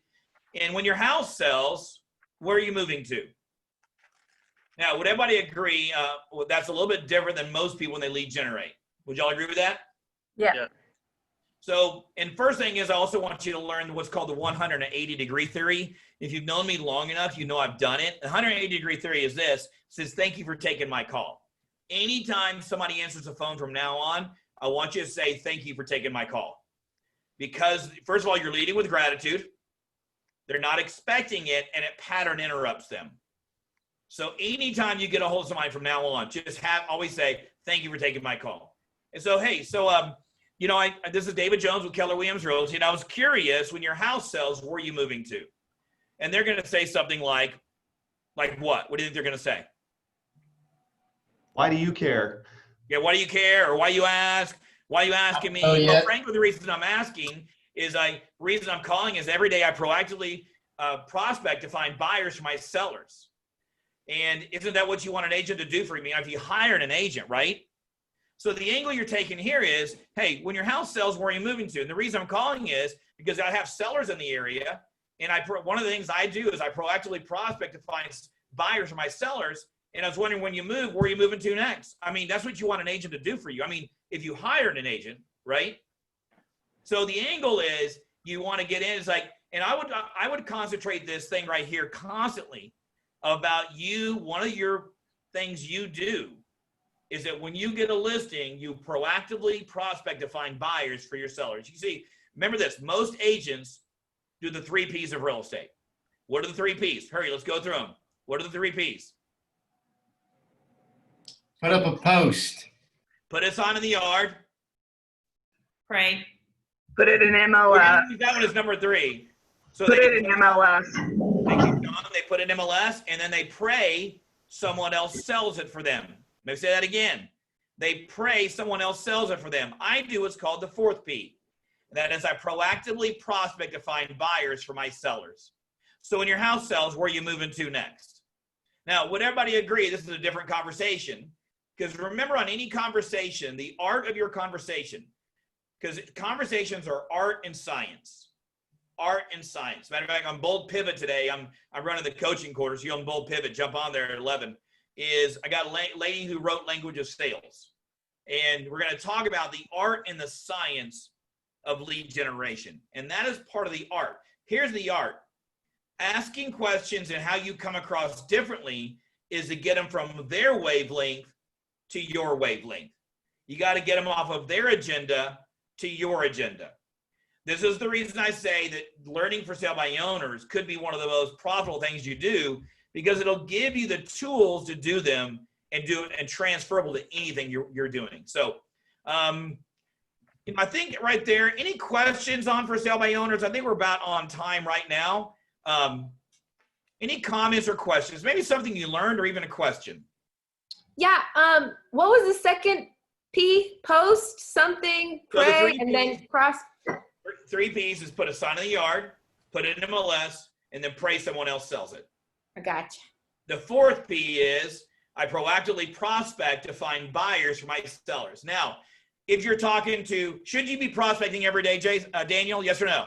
And when your house sells, where are you moving to? Now, would everybody agree that's a little bit different than most people when they lead generate? Would y'all agree with that? Yeah. So, and first thing is I also want you to learn what's called the 180-degree theory. If you've known me long enough, you know I've done it. The 180-degree theory is this. It says, thank you for taking my call. Anytime somebody answers the phone from now on, I want you to say, thank you for taking my call. Because, first of all, you're leading with gratitude. They're not expecting it, and it pattern interrupts them. So anytime you get a hold of somebody from now on, just always say, thank you for taking my call. And so, hey, you know, this is David Jones with Keller Williams Realty, and I was curious, when your house sells, where are you moving to? And they're going to say something like what? What do you think they're going to say? Why do you care? Yeah, why do you care? Or why you ask? Why are you asking me? Oh, yeah. Well, frankly, the reason I'm asking is reason I'm calling is every day I proactively prospect to find buyers for my sellers. And isn't that what you want an agent to do for me? If you hired an agent, right? So the angle you're taking here is, hey, when your house sells, where are you moving to? And the reason I'm calling is because I have sellers in the area, and one of the things I do is I proactively prospect to find buyers for my sellers. And I was wondering, when you move, where are you moving to next? I mean, that's what you want an agent to do for you. I mean, if you hired an agent, right? So the angle is you want to get in. It's like, and I would concentrate this thing right here constantly about you. One of your things you do is that when you get a listing, you proactively prospect to find buyers for your sellers. You see, remember this, most agents do the 3 Ps of real estate. What are the 3 Ps? Hurry, let's go through them. What are the 3 Ps? Put up a post. Put us on in the yard. Pray. Put it in MLS. That one is number 3. So put it in MLS. They keep going, they put it in MLS, and then they pray someone else sells it for them. Let me say that again. They pray someone else sells it for them. I do what's called the 4th P. That is, I proactively prospect to find buyers for my sellers. So when your house sells, where are you moving to next? Now, would everybody agree this is a different conversation? Because remember, on any conversation, the art of your conversation, because conversations are art and science. Art and science. Matter of fact, on Bold Pivot today, I'm running the coaching quarters. You on Bold Pivot, jump on there at 11. I got a lady who wrote Language of Sales. And we're going to talk about the art and the science of lead generation. And that is part of the art. Here's the art. asking questions and how you come across differently is to get them from their wavelength to your wavelength. You got to get them off of their agenda to your agenda. This is the reason I say that learning for sale by owners could be one of the most profitable things you do, because it'll give you the tools to do them and do it and transferable to anything you're doing. So I think right there, any questions on for sale by owners? I think we're about on time right now. Any comments or questions? Maybe something you learned or even a question. Yeah. What was the second P? Post something, So the pray, 3 and Ps. then cross. 3 Ps is put a sign in the yard, put it in MLS, and then pray someone else sells it. I gotcha. The 4th P is I proactively prospect to find buyers for my sellers. Now, if you're talking to, should you be prospecting every day, Daniel? Yes or no?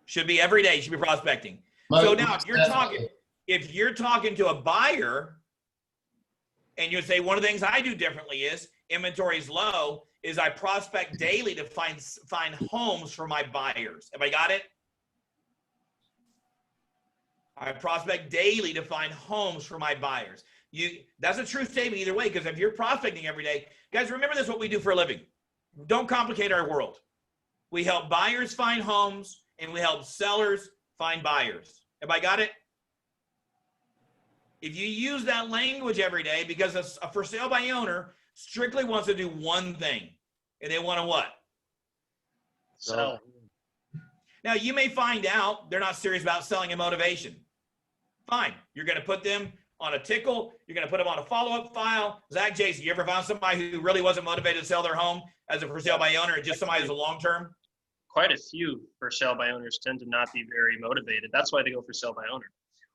Should be every day. You should be prospecting. So now, if you're talking to a buyer, and you say one of the things I do differently is inventory is low, is I prospect daily to find homes for my buyers. Have I got it? I prospect daily to find homes for my buyers. That's a true statement either way, because if you're prospecting every day, guys, remember this is what we do for a living. Don't complicate our world. We help buyers find homes, and we help sellers find buyers. Have I got it? If you use that language every day, because a for sale by owner strictly wants to do one thing, and they want to what? Sell. Now, you may find out they're not serious about selling and motivation. Fine. You're going to put them on a tickle. You're going to put them on a follow-up file. Zach, Jason, you ever found somebody who really wasn't motivated to sell their home as a for sale by owner, and just somebody who's a long-term? Quite a few for sale by owners tend to not be very motivated. That's why they go for sale by owner.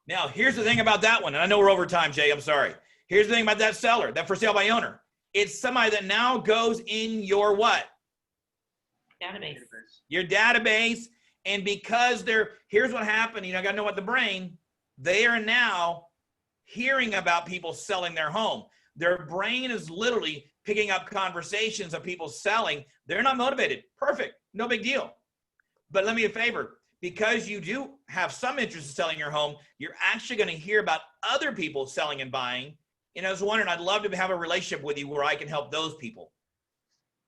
Now, here's the thing about that one, and I know we're over time, Jay, I'm sorry. Here's the thing about that seller, that for sale by owner. It's somebody that now goes in your what? Database. Your database, and because here's what happened, I got to know what the brain, they are now hearing about people selling their home. Their brain is literally picking up conversations of people selling. They're not motivated. Perfect. No big deal. But let me do a favor. Because you do have some interest in selling your home, you're actually going to hear about other people selling and buying. And I was wondering, I'd love to have a relationship with you where I can help those people.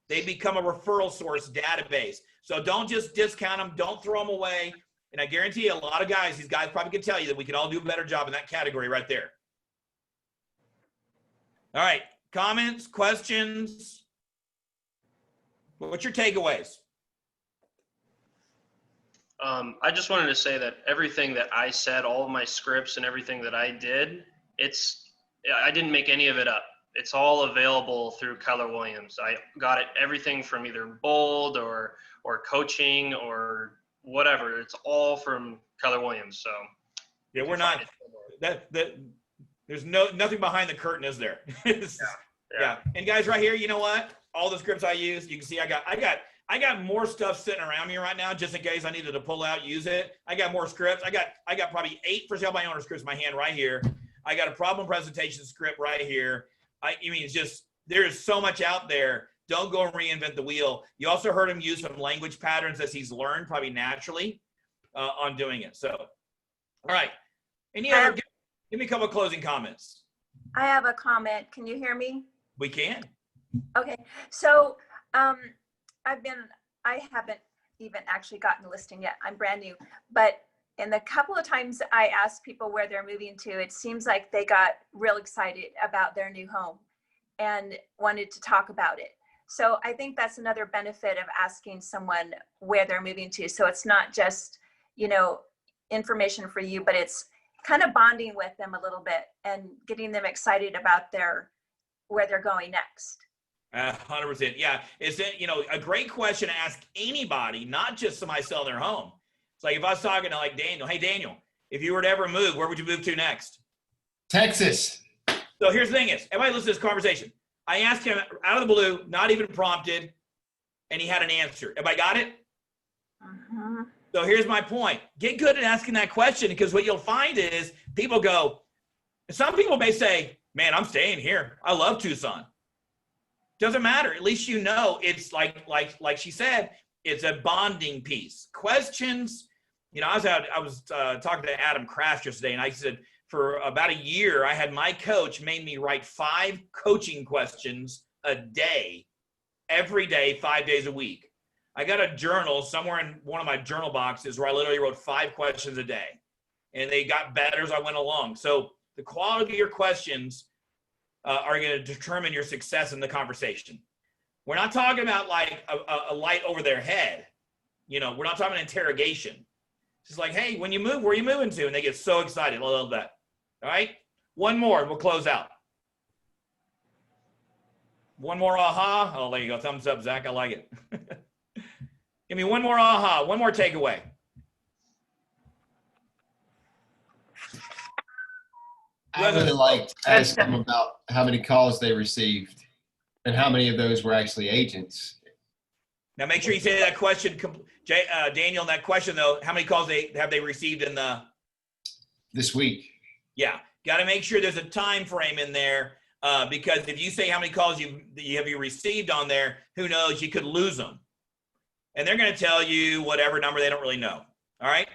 They become a referral source database. So don't just discount them. Don't throw them away. And I guarantee you, a lot of guys, these guys probably could tell you that we can all do a better job in that category right there. All right. Comments, questions? What's your takeaways? I just wanted to say that everything that I said, all of my scripts and everything that I did, I didn't make any of it up. It's all available through Keller Williams. I got everything from either Bold or coaching or whatever. It's all from Keller Williams. So yeah, we're not there's nothing behind the curtain, is there? Yeah. And guys, right here, you know what? All the scripts I use, you can see I got more stuff sitting around me right now, just in case I needed to pull out, use it. I got more scripts. I got probably 8 for sale by owner scripts in my hand right here. I got a problem presentation script right here. I mean, it's just, there's so much out there. Don't go and reinvent the wheel. You also heard him use some language patterns as he's learned, probably naturally, on doing it. So, all right. Any other, give me a couple of closing comments. I have a comment. Can you hear me? We can. Okay. So, I haven't even actually gotten a listing yet. I'm brand new, but in the couple of times I asked people where they're moving to, it seems like they got real excited about their new home and wanted to talk about it. So I think that's another benefit of asking someone where they're moving to. So it's not just, information for you, but it's kind of bonding with them a little bit and getting them excited about where they're going next. 100%. Yeah. It's a great question to ask anybody, not just somebody selling their home. It's like if I was talking to Daniel, hey, Daniel, if you were to ever move, where would you move to next? Texas. So here's the thing is, everybody listen to this conversation. I asked him out of the blue, not even prompted, and he had an answer. Everybody got it? Uh-huh. So here's my point. Get good at asking that question, because what you'll find is people go, some people may say, man, I'm staying here. I love Tucson. Doesn't matter. At least it's like she said, it's a bonding piece. Questions You know, I was talking to Adam Craft yesterday, and I said for about a year, I had my coach made me write 5 coaching questions a day, every day, 5 days a week. I got a journal somewhere in one of my journal boxes where I literally wrote 5 questions a day, and they got better as I went along. So the quality of your questions are going to determine your success in the conversation. We're not talking about like a light over their head. You know, we're not talking about interrogation. It's just like, hey, when you move, where are you moving to? And they get so excited. I love that. All right. One more and we'll close out. One more aha. Oh, there you go. Thumbs up, Zach. I like it. Give me one more aha. One more takeaway. I really liked asking them about how many calls they received and how many of those were actually agents. Now make sure you say that question, Daniel. That question though, how many calls have they received in this week? Yeah, got to make sure there's a time frame in there because if you say how many calls you received on there, who knows? You could lose them, and they're going to tell you whatever number they don't really know. All right,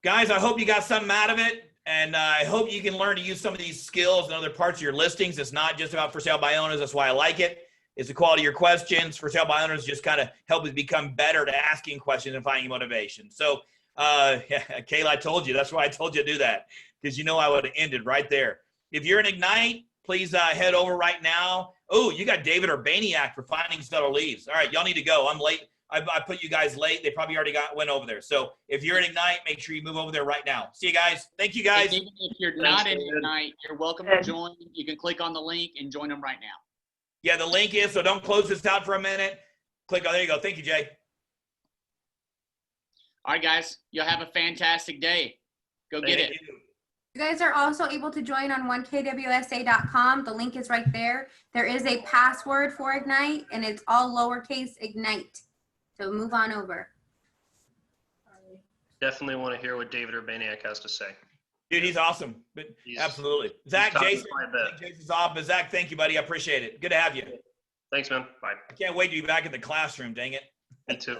guys. I hope you got something out of it. And I hope you can learn to use some of these skills in other parts of your listings. It's not just about for sale by owners. That's why I like it. It's the quality of your questions. For sale by owners just kind of help us become better at asking questions and finding motivation. So, Kayla, I told you. That's why I told you to do that, because you know I would have ended right there. If you're in Ignite, please head over right now. Oh, you got David Urbaniak for finding subtle leads. All right, y'all need to go. I'm late. I put you guys late. They probably already went over there. So if you're in Ignite, make sure you move over there right now. See you guys. Thank you guys. If you're not in Ignite, you're welcome to join. You can click on the link and join them right now. Yeah, the link is, so don't close this out for a minute. Click on, there you go. Thank you, Jay. All right, guys. You'll have a fantastic day. Go get it. You guys are also able to join on 1kwsa.com. The link is right there. There is a password for Ignite, and it's all lowercase Ignite. So move on over. Definitely want to hear what David Urbaniak has to say. Dude, he's awesome. But absolutely. Zach, Jason, Jason's off. But Zach, thank you, buddy. I appreciate it. Good to have you. Thanks, man. Bye. I can't wait to be back in the classroom, dang it. Me too.